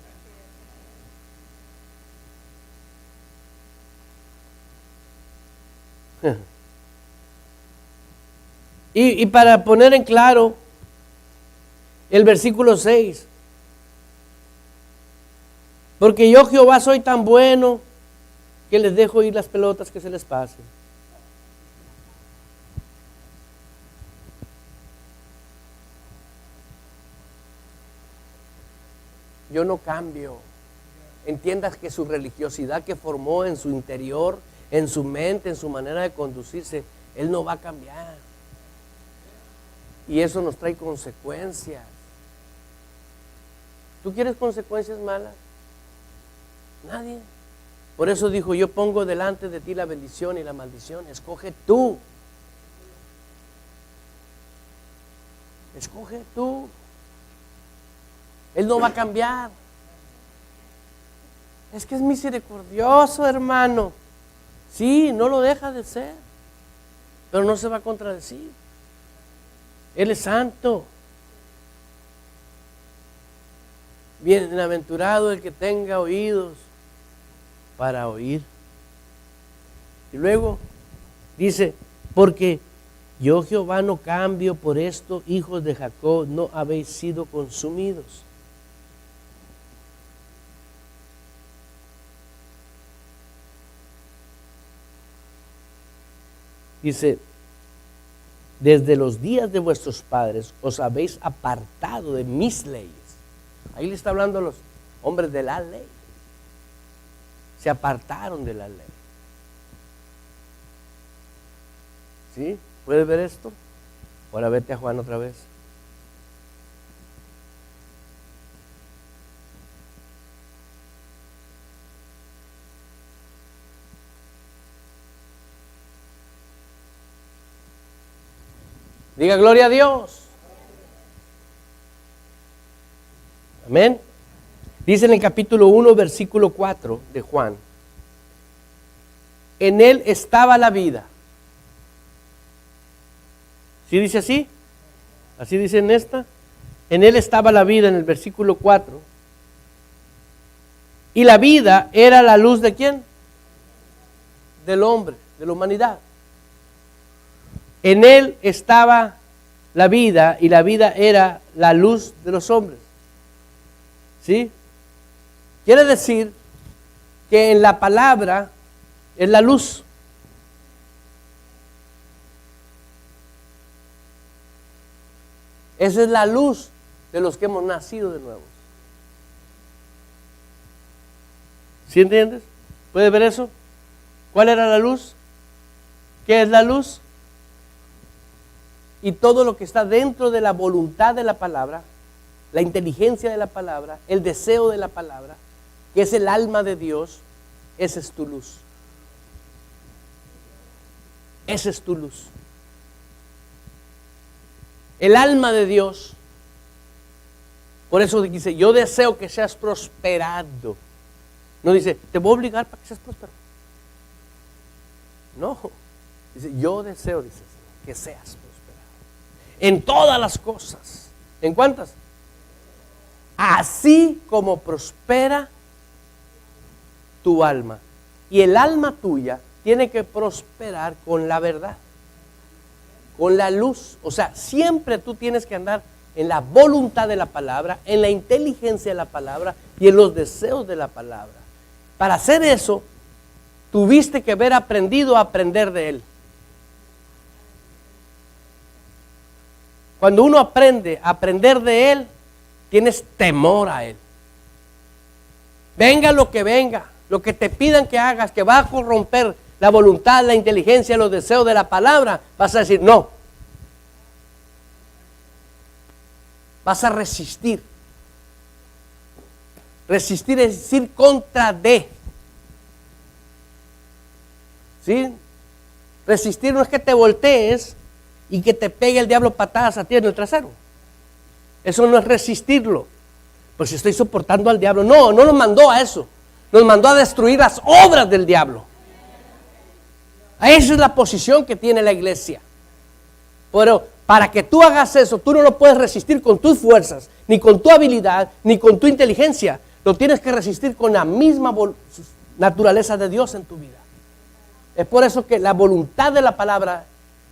Y para poner en claro el versículo 6, porque yo Jehová soy tan bueno que les dejo ir las pelotas que se les pasen. Yo no cambio. Entiendas que su religiosidad que formó en su interior, en su mente, en su manera de conducirse, Él no va a cambiar. Y eso nos trae consecuencias. ¿Tú quieres consecuencias malas? Nadie. Por eso dijo, yo pongo delante de ti la bendición y la maldición. Escoge tú. Escoge tú. Él no va a cambiar. Es que es misericordioso, hermano. Sí, no lo deja de ser. Pero no se va a contradecir. Él es santo. Bienaventurado el que tenga oídos para oír. Y luego dice, porque yo Jehová no cambio, por esto, hijos de Jacob, no habéis sido consumidos. Dice, desde los días de vuestros padres os habéis apartado de mis leyes. Ahí le está hablando a los hombres de la ley. Se apartaron de la ley. ¿Sí? ¿Puedes ver esto? Ahora vete a Juan otra vez. Diga gloria a Dios. Amén. Dice en el capítulo 1, versículo 4 de Juan. En Él estaba la vida. ¿Sí dice así? ¿Así dice en esta? En Él estaba la vida, en el versículo 4. Y la vida era la luz ¿de quién? Del hombre, de la humanidad. En él estaba la vida y la vida era la luz de los hombres. ¿Sí? Quiere decir que en la palabra es la luz. Esa es la luz de los que hemos nacido de nuevo. ¿Sí entiendes? ¿Puedes ver eso? ¿Cuál era la luz? ¿Qué es la luz? Y todo lo que está dentro de la voluntad de la palabra, la inteligencia de la palabra, el deseo de la palabra, que es el alma de Dios, esa es tu luz. Esa es tu luz. El alma de Dios. Por eso dice, yo deseo que seas prosperado. No dice, te voy a obligar para que seas próspero. No. Dice, yo deseo, dice, que seas prosperado. En todas las cosas. ¿En cuántas? Así como prospera tu alma. Y el alma tuya tiene que prosperar con la verdad, con la luz. O sea, siempre tú tienes que andar en la voluntad de la palabra, en la inteligencia de la palabra y en los deseos de la palabra. Para hacer eso, tuviste que haber aprendido a aprender de él. Cuando uno aprende a aprender de él, tienes temor a él. Venga lo que te pidan que hagas, que va a corromper la voluntad, la inteligencia, los deseos de la palabra, vas a decir no. Vas a resistir. Resistir es decir contra de. ¿Sí? Resistir no es que te voltees y que te pegue el diablo patadas a ti en el trasero. Eso no es resistirlo. Pues si estoy soportando al diablo. No, no nos mandó a eso. Nos mandó a destruir las obras del diablo. Esa es la posición que tiene la iglesia. Pero para que tú hagas eso, tú no lo puedes resistir con tus fuerzas, ni con tu habilidad, ni con tu inteligencia. Lo tienes que resistir con la misma naturaleza de Dios en tu vida. Es por eso que la voluntad de la palabra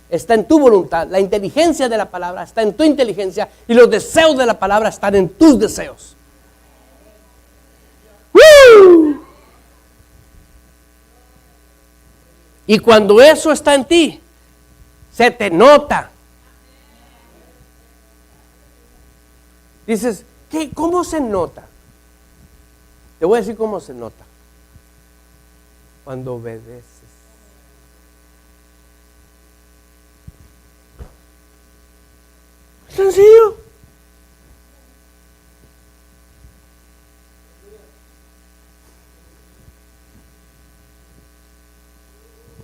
está en tu voluntad, la inteligencia de la palabra está en tu inteligencia y los deseos de la palabra están en tus deseos. ¡Woo! Y cuando eso está en ti, se te nota. Dices, ¿qué? ¿Cómo se nota? Te voy a decir cómo se nota. Cuando obedeces. Sencillo.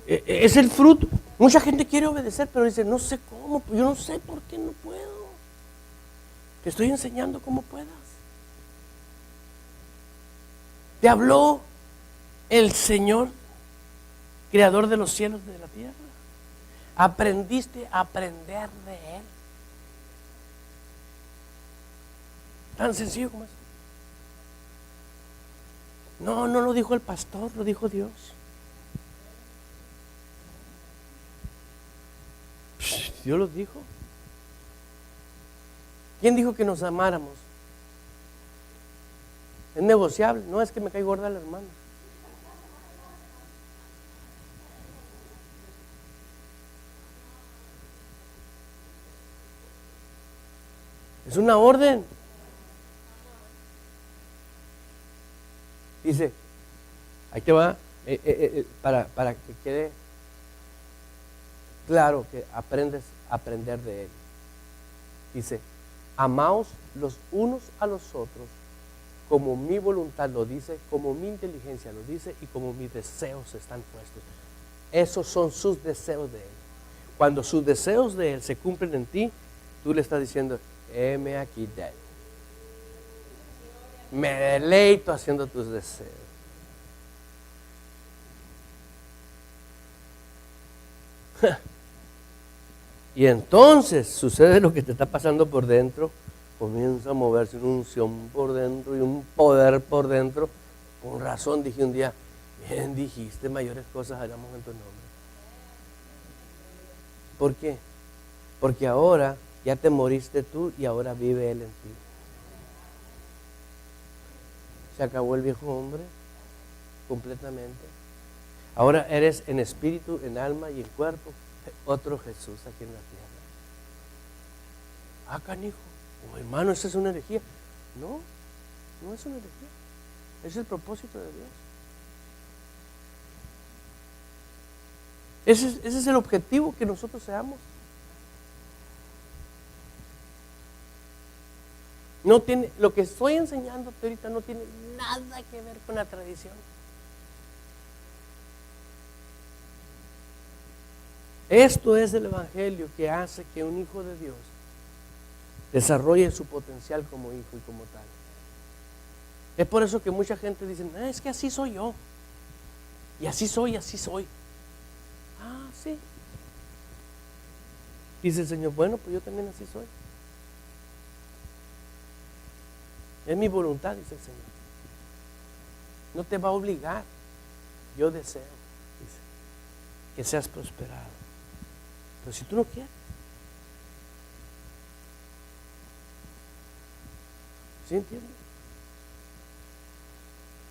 Es el fruto. Mucha gente quiere obedecer, pero dice, no sé cómo, yo no sé por qué no puedo. Te estoy enseñando cómo puedas. Te habló el Señor, creador de los cielos y de la tierra. Aprendiste a aprender de Él. Tan sencillo como eso. No, no lo dijo el pastor, lo dijo Dios. Dios lo dijo. ¿Quién dijo que nos amáramos? Es negociable, no es que me cae gorda la hermana. Es una orden. Dice, ahí te va, para que quede claro que aprendes a aprender de Él. Dice, amaos los unos a los otros como mi voluntad lo dice, como mi inteligencia lo dice y como mis deseos están puestos. Esos son sus deseos de Él. Cuando sus deseos de Él se cumplen en ti, tú le estás diciendo, heme aquí, Daddy. Me deleito haciendo tus deseos. Y entonces sucede lo que te está pasando por dentro. Comienza a moverse una unción por dentro y un poder por dentro. Con razón dije un día, bien dijiste, mayores cosas haremos en tu nombre. ¿Por qué? Porque ahora ya te moriste tú y ahora vive Él en ti. Se acabó el viejo hombre completamente. Ahora eres en espíritu, en alma y en cuerpo otro Jesús aquí en la tierra. Ah, canijo, oh, hermano, esa es una herejía. No, no es una herejía. Es el propósito de Dios. Ese es el objetivo, que nosotros seamos. No tiene, lo que estoy enseñándote ahorita no tiene nada que ver con la tradición. Esto es el evangelio que hace que un hijo de Dios desarrolle su potencial como hijo y como tal. Es por eso que mucha gente dice, es que así soy yo. Y así soy, así soy. Ah, sí. Dice el Señor, bueno, pues yo también así soy. Es mi voluntad, dice el Señor. No te va a obligar. Yo deseo, dice, que seas prosperado. Pero si tú no quieres. ¿Sí entiendes?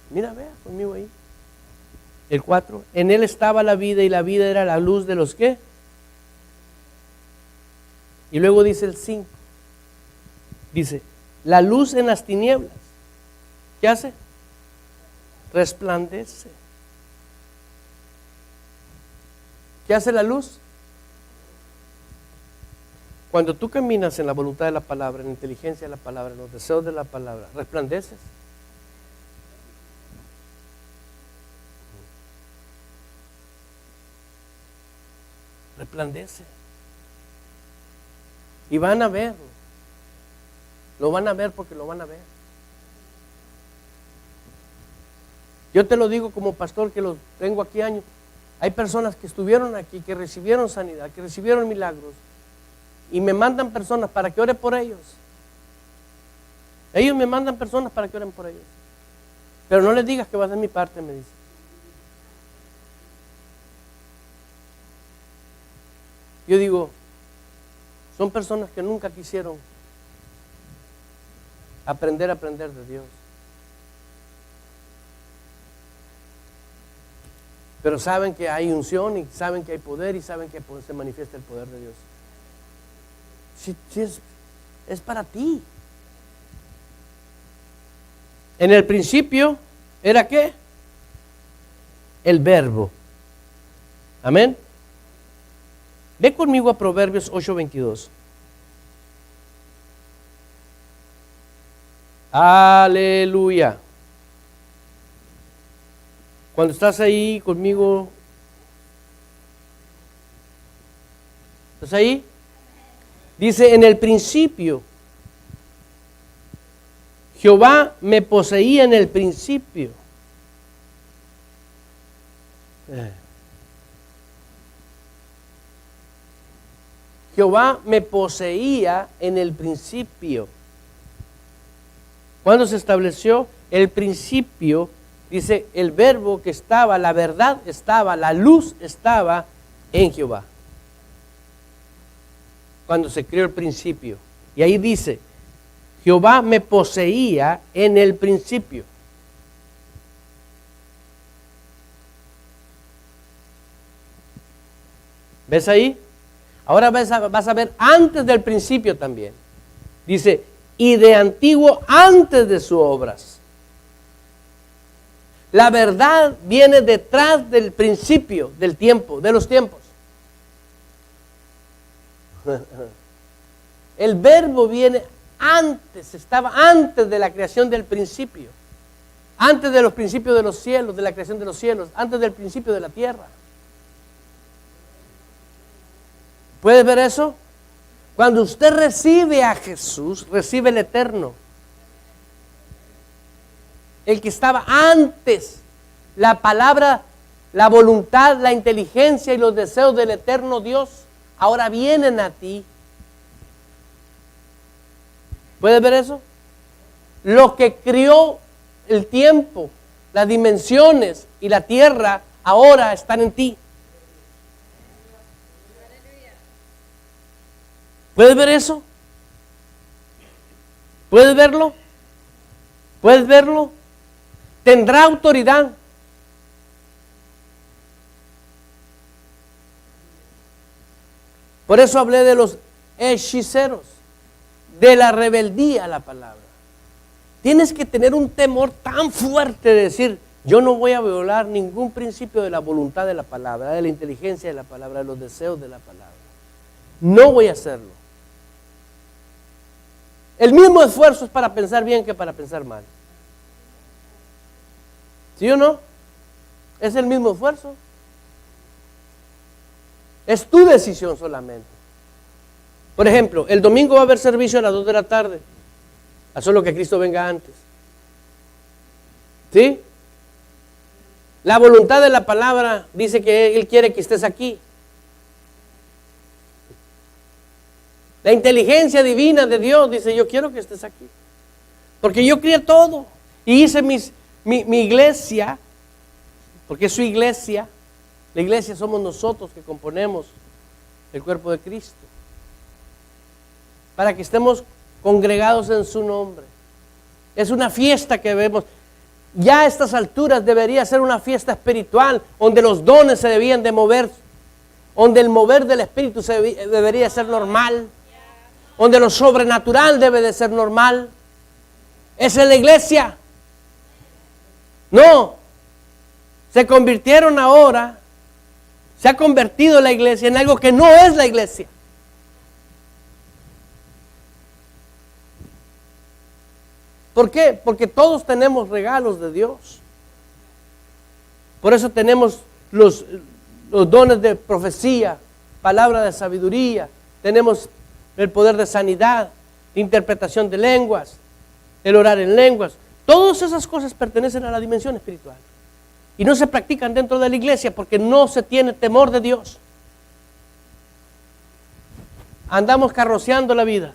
Mira, vea conmigo ahí. El 4. En Él estaba la vida y la vida era la luz de los ¿qué? Y luego dice el 5. Dice, la luz en las tinieblas. ¿Qué hace? Resplandece. ¿Qué hace la luz? Cuando tú caminas en la voluntad de la palabra, en la inteligencia de la palabra, en los deseos de la palabra, resplandeces. Resplandece. Y van a verlo. Lo van a ver porque lo van a ver. Yo te lo digo como pastor que lo tengo aquí años. Hay personas que estuvieron aquí, que recibieron sanidad, que recibieron milagros. Y me mandan personas para que ore por ellos. Ellos me mandan personas para que oren por ellos. Pero no les digas que vas de mi parte, me dice. Yo digo, son personas que nunca quisieron aprender de Dios. Pero saben que hay unción y saben que hay poder y saben que se manifiesta el poder de Dios. Sí, es para ti. En el principio, ¿era qué? El verbo. Amén. Ve conmigo a Proverbios 8:22. Aleluya. Cuando estás ahí conmigo, ¿estás ahí? Dice, en el principio, Jehová me poseía en el principio. Jehová me poseía en el principio. ¿Cuándo se estableció el principio? Dice, el verbo que estaba, la verdad estaba, la luz estaba en Jehová. Cuando se creó el principio. Y ahí dice, Jehová me poseía en el principio. ¿Ves ahí? Ahora vas a ver antes del principio también. Dice, y de antiguo antes de sus obras. La verdad viene detrás del principio, del tiempo, de los tiempos. El verbo viene antes, estaba antes de la creación del principio. Antes de los principios de los cielos, de la creación de los cielos, antes del principio de la tierra. ¿Puedes ver eso? Cuando usted recibe a Jesús, recibe el eterno. El que estaba antes, la palabra, la voluntad, la inteligencia y los deseos del eterno Dios, ahora vienen a ti. ¿Puedes ver eso? Lo que crió el tiempo las dimensiones y la tierra ahora están en ti. ¿Puedes ver eso? ¿Puedes verlo? ¿Puedes verlo? Tendrá autoridad. Por eso hablé de los hechiceros, de la rebeldía a la palabra. Tienes que tener un temor tan fuerte de decir, yo no voy a violar ningún principio de la voluntad de la palabra, de la inteligencia de la palabra, de los deseos de la palabra. No voy a hacerlo. El mismo esfuerzo es para pensar bien que para pensar mal. ¿Sí o no? Es el mismo esfuerzo. Es tu decisión solamente. Por ejemplo, el domingo va a haber servicio a las 2 de la tarde. A solo que Cristo venga antes. ¿Sí? La voluntad de la palabra dice que Él quiere que estés aquí. La inteligencia divina de Dios dice, yo quiero que estés aquí. Porque yo crié todo. Y hice mi iglesia, porque es su iglesia. La iglesia somos nosotros que componemos el cuerpo de Cristo. Para que estemos congregados en su nombre. Es una fiesta que vemos. Ya a estas alturas debería ser una fiesta espiritual, donde los dones se debían de mover, donde el mover del Espíritu debería ser normal, donde lo sobrenatural debe de ser normal. Esa es la iglesia. No, se convirtieron ahora, se ha convertido la iglesia en algo que no es la iglesia. ¿Por qué? Porque todos tenemos regalos de Dios. Por eso tenemos los dones de profecía, palabra de sabiduría, tenemos el poder de sanidad, de interpretación de lenguas, el orar en lenguas. Todas esas cosas pertenecen a la dimensión espiritual. Y no se practican dentro de la iglesia porque no se tiene temor de Dios. Andamos carroceando la vida.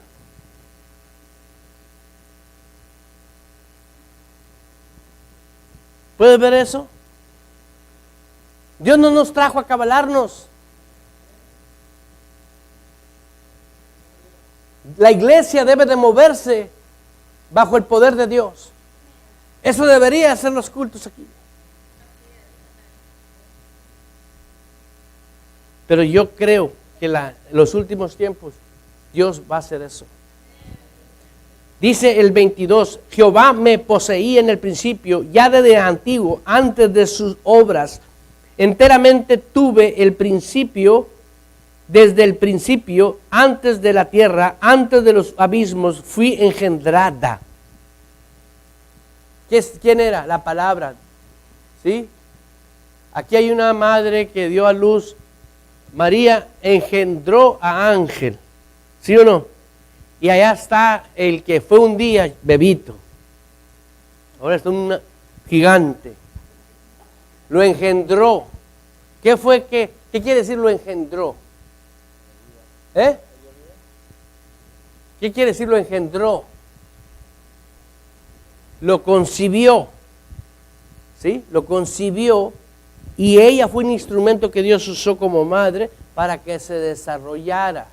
¿Puedes ver eso? Dios no nos trajo a cabalarnos. La iglesia debe de moverse bajo el poder de Dios. Eso debería ser los cultos aquí. Pero yo creo que en los últimos tiempos Dios va a hacer eso. Dice el 22, Jehová me poseía en el principio, ya desde antiguo, antes de sus obras. Enteramente tuve el principio, desde el principio, antes de la tierra, antes de los abismos, fui engendrada. ¿Quién era? La palabra. ¿Sí? Aquí hay una madre que dio a luz. María engendró a Ángel. ¿Sí o no? Y allá está el que fue un día bebito. Ahora es un gigante. Lo engendró. ¿Qué quiere decir lo engendró? ¿Qué quiere decir lo engendró? Lo concibió. ¿Sí? Lo concibió. Y ella fue un instrumento que Dios usó como madre para que se desarrollara.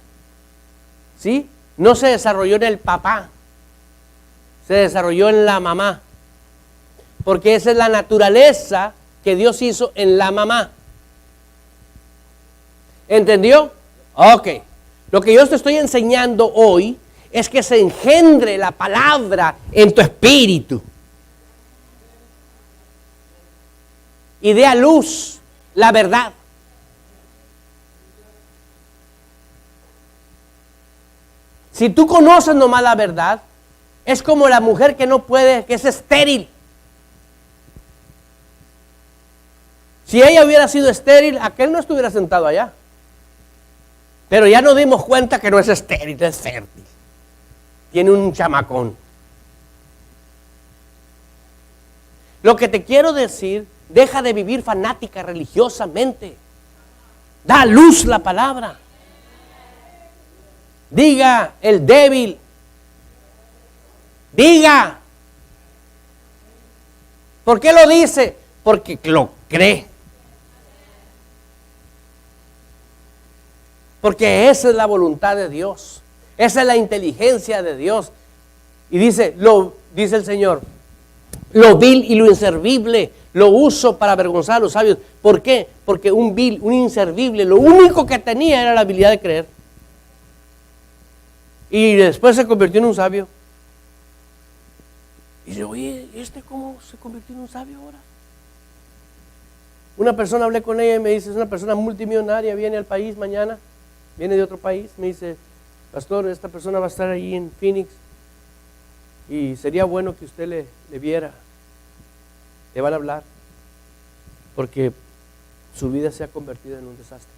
¿Sí? No se desarrolló en el papá, se desarrolló en la mamá. Porque esa es la naturaleza que Dios hizo en la mamá. ¿Entendió? Ok. Lo que yo te estoy enseñando hoy es que se engendre la palabra en tu espíritu. Y dé a luz la verdad. Si tú conoces nomás la verdad, es como la mujer que no puede, que es estéril. Si ella hubiera sido estéril, aquel no estuviera sentado allá. Pero ya nos dimos cuenta que no es estéril, es fértil. Tiene un chamacón. Lo que te quiero decir, deja de vivir fanática religiosamente. Da a luz la palabra. Diga el débil. Diga. ¿Por qué lo dice? Porque lo cree. Porque esa es la voluntad de Dios. Esa es la inteligencia de Dios. Y dice el Señor, lo vil y lo inservible lo uso para avergonzar a los sabios. ¿Por qué? Porque un vil, un inservible, lo único que tenía era la habilidad de creer. Y después se convirtió en un sabio. Y dice, oye, ¿cómo se convirtió en un sabio ahora? Una persona, hablé con ella y me dice, es una persona multimillonaria, viene al país mañana, viene de otro país, me dice, pastor, esta persona va a estar ahí en Phoenix y sería bueno que usted le viera. Le van a hablar, porque su vida se ha convertido en un desastre.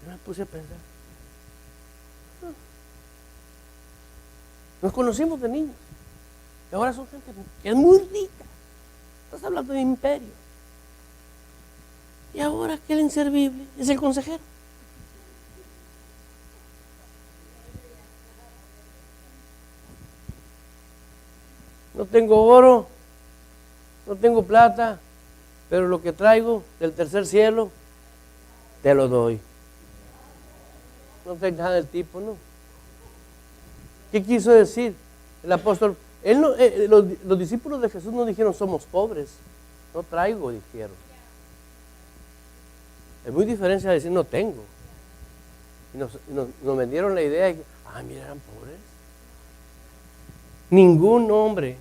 Yo me puse a pensar. Nos conocimos de niños, y ahora son gente que es muy rica. Estás hablando de imperio. Y ahora aquel inservible es el consejero. No tengo oro, no tengo plata, pero lo que traigo del tercer cielo, te lo doy. No tengo nada del tipo, ¿no? ¿Qué quiso decir el apóstol? Los discípulos de Jesús no dijeron somos pobres, no traigo, dijeron. Es muy diferente a decir no tengo. Y nos vendieron la idea de que, mira, eran pobres. Ningún hombre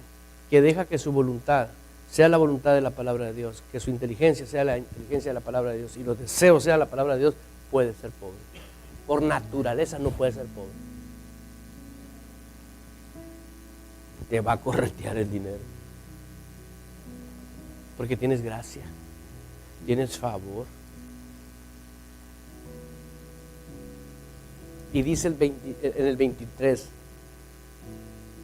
que deja que su voluntad sea la voluntad de la palabra de Dios, que su inteligencia sea la inteligencia de la palabra de Dios y los deseos sean la palabra de Dios, puede ser pobre. Por naturaleza no puede ser pobre. Te va a corretear el dinero. Porque tienes gracia, tienes favor. Y dice en el 23,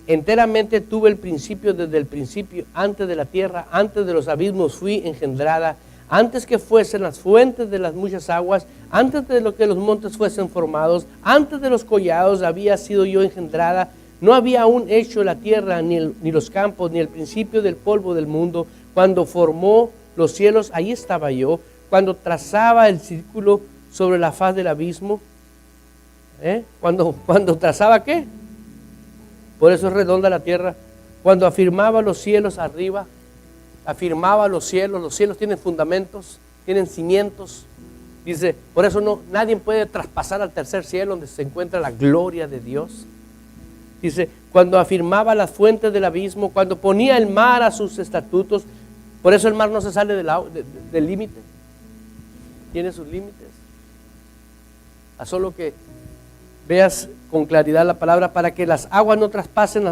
enteramente tuve el principio desde el principio, antes de la tierra, antes de los abismos fui engendrada, antes que fuesen las fuentes de las muchas aguas, antes de lo que los montes fuesen formados, antes de los collados había sido yo engendrada, no había aún hecho la tierra, ni los campos, ni el principio del polvo del mundo. Cuando formó los cielos, ahí estaba yo. Cuando trazaba el círculo sobre la faz del abismo, cuando trazaba, ¿qué? Por eso es redonda la tierra. Cuando afirmaba los cielos arriba, afirmaba los cielos tienen fundamentos, tienen cimientos. Dice, por eso nadie puede traspasar al tercer cielo donde se encuentra la gloria de Dios. Dice, cuando afirmaba las fuentes del abismo, cuando ponía el mar a sus estatutos, por eso el mar no se sale del límite, tiene sus límites. A solo que veas con claridad la palabra, para que las aguas no traspasen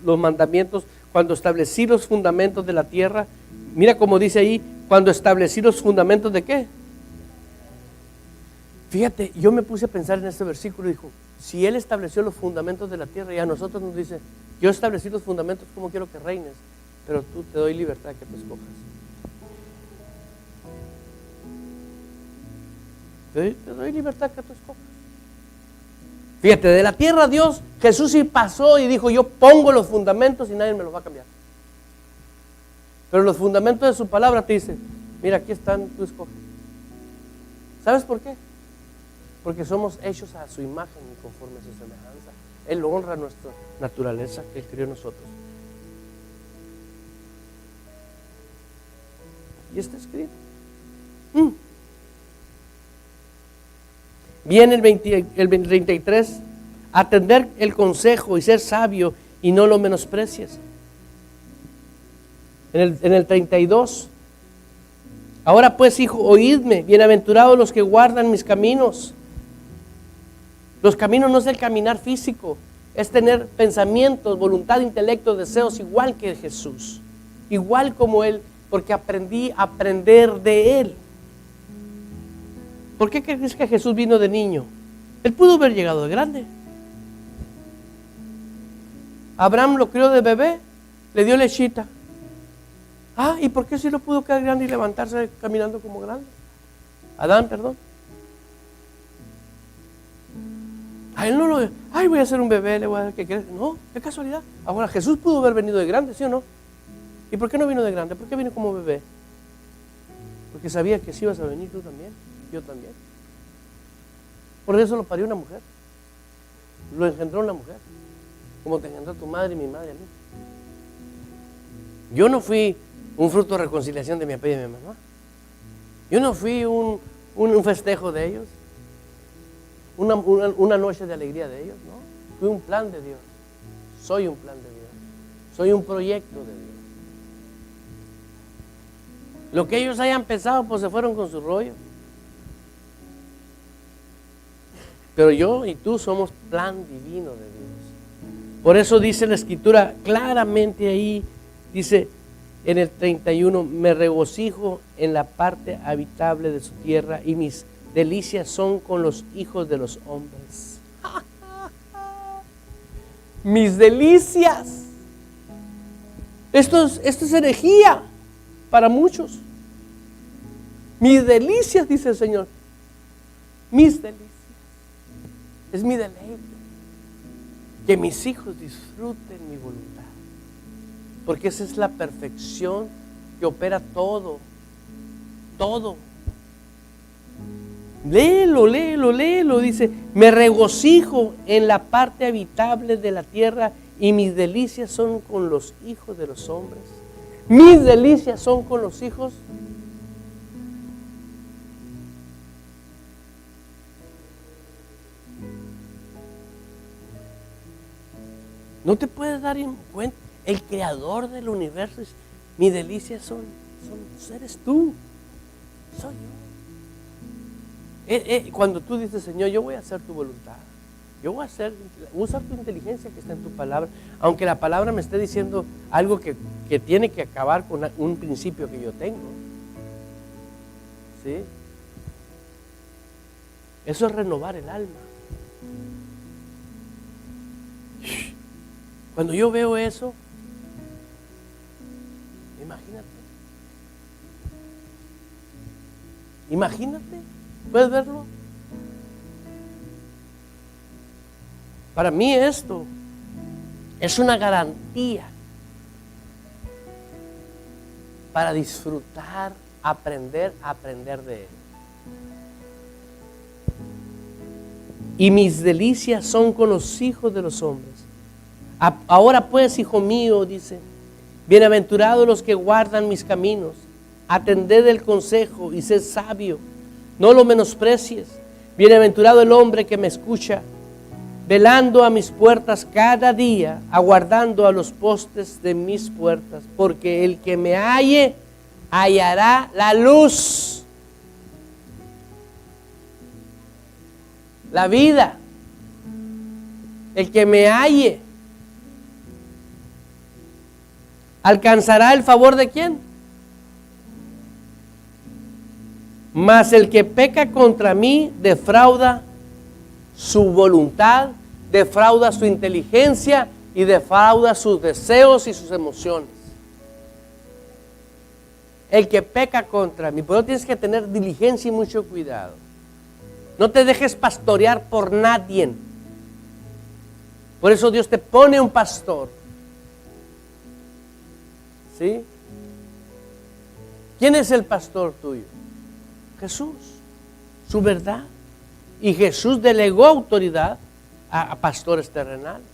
los mandamientos, cuando establecí los fundamentos de la tierra. Mira como dice ahí, cuando establecí los fundamentos de ¿qué? Fíjate, yo me puse a pensar en este versículo y dijo, si Él estableció los fundamentos de la tierra y a nosotros nos dice, yo establecí los fundamentos como quiero que reines, pero tú te doy libertad que tú escojas. Te doy libertad que tú escojas. Fíjate, de la tierra Dios, Jesús sí pasó y dijo, yo pongo los fundamentos y nadie me los va a cambiar. Pero los fundamentos de su palabra te dicen, mira, aquí están, tú escoges. ¿Sabes por qué? Porque somos hechos a su imagen y conforme a su semejanza. Él honra nuestra naturaleza que Él creó en nosotros. Y está escrito. Viene el 33, atender el consejo y ser sabio y no lo menosprecies. En el 32, ahora pues, hijo, oídme, bienaventurados los que guardan mis caminos. Los caminos no es el caminar físico, es tener pensamientos, voluntad, intelecto, deseos igual que Jesús, igual como Él, porque aprendí a aprender de Él. ¿Por qué crees que Jesús vino de niño? Él pudo haber llegado de grande. Abraham lo crió de bebé, le dio lechita. ¿Y por qué si no pudo quedar grande y levantarse caminando como grande? Adán, perdón. A él no lo, ay, voy a hacer un bebé, le voy a dar que crezca. No, qué casualidad. Ahora, Jesús pudo haber venido de grande, ¿sí o no? ¿Y por qué no vino de grande? ¿Por qué vino como bebé? Porque sabía que sí ibas a venir tú también, yo también. Por eso lo parió una mujer. Lo engendró una mujer. Como te engendró tu madre y mi madre a mí. Yo no fui un fruto de reconciliación de mi papá y de mi mamá. Yo no fui un festejo de ellos. Una noche de alegría de ellos, ¿no? Fui un plan de Dios. Soy un plan de Dios. Soy un proyecto de Dios. Lo que ellos hayan pensado, pues se fueron con su rollo. Pero yo y tú somos plan divino de Dios. Por eso dice la Escritura claramente ahí, dice en el 31, me regocijo en la parte habitable de su tierra y mis delicias son con los hijos de los hombres. Mis delicias. Esto es herejía para muchos. Mis delicias, dice el Señor. Mis delicias. Es mi deleite. Que mis hijos disfruten mi voluntad. Porque esa es la perfección que opera todo. Todo. Léelo, léelo, léelo. Dice, me regocijo en la parte habitable de la tierra y mis delicias son con los hijos de los hombres. Mis delicias son con los hijos. No te puedes dar cuenta. El creador del universo es, mis delicias son eres tú. Soy yo. Cuando tú dices, Señor, yo voy a hacer tu voluntad. Yo voy a usar tu inteligencia que está en tu palabra. Aunque la palabra me esté diciendo algo que tiene que acabar con un principio que yo tengo. ¿Sí? Eso es renovar el alma. Cuando yo veo eso, imagínate, ¿puedes verlo? Para mí esto es una garantía para disfrutar, aprender de Él. Y mis delicias son con los hijos de los hombres. Ahora pues, hijo mío, dice, bienaventurados los que guardan mis caminos, atended el consejo y sed sabio, no lo menosprecies. Bienaventurado el hombre que me escucha, velando a mis puertas cada día, aguardando a los postes de mis puertas, porque el que me halle, hallará la luz, la vida. El que me halle, ¿alcanzará el favor de quién? Mas el que peca contra mí defrauda su voluntad, defrauda su inteligencia y defrauda sus deseos y sus emociones. El que peca contra mí, por eso tienes que tener diligencia y mucho cuidado. No te dejes pastorear por nadie. Por eso Dios te pone un pastor. ¿Sí? ¿Quién es el pastor tuyo? Jesús, su verdad. Y Jesús delegó autoridad a pastores terrenales.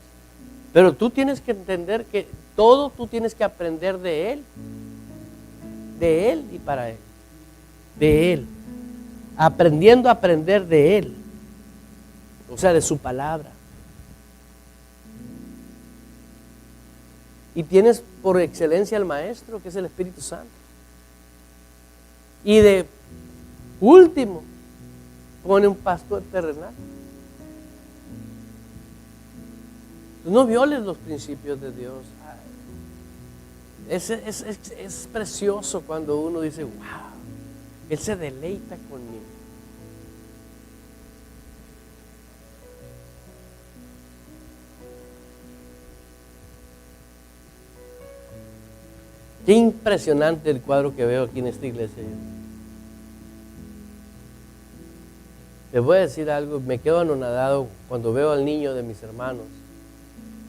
Pero tú tienes que entender que todo tú tienes que aprender de Él. De Él y para Él. De Él. Aprendiendo a aprender de Él. O sea, de su palabra. Y tienes por excelencia al Maestro, que es el Espíritu Santo. Y de último, pone un pastor terrenal. No violes los principios de Dios. Es precioso cuando uno dice, wow, Él se deleita conmigo. Qué impresionante el cuadro que veo aquí en esta iglesia. Les voy a decir algo, me quedo anonadado cuando veo al niño de mis hermanos,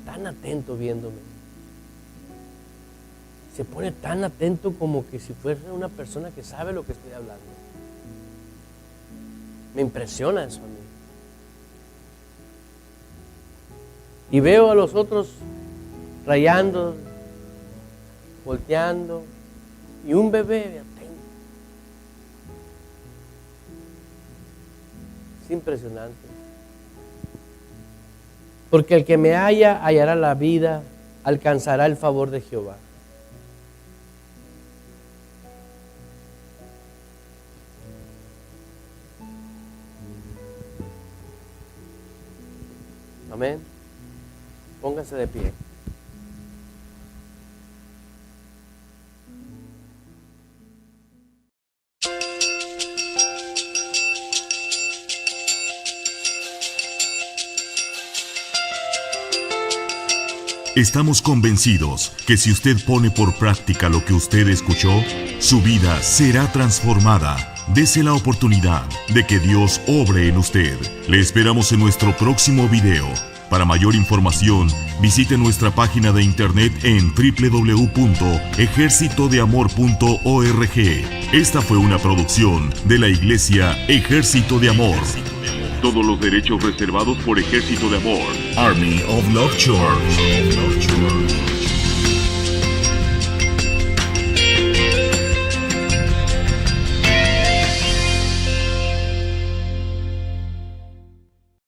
tan atento viéndome. Se pone tan atento como que si fuera una persona que sabe lo que estoy hablando. Me impresiona eso a mí. Y veo a los otros rayando, volteando, y un bebé atento. Es impresionante. Porque el que me halla, hallará la vida, alcanzará el favor de Jehová. Amén. Póngase de pie. Estamos convencidos que si usted pone por práctica lo que usted escuchó, su vida será transformada. Dese la oportunidad de que Dios obre en usted. Le esperamos en nuestro próximo video. Para mayor información, visite nuestra página de internet en www.ejercitodeamor.org. Esta fue una producción de la Iglesia Ejército de Amor. Todos los derechos reservados por Ejército de Amor. Army of Love Church.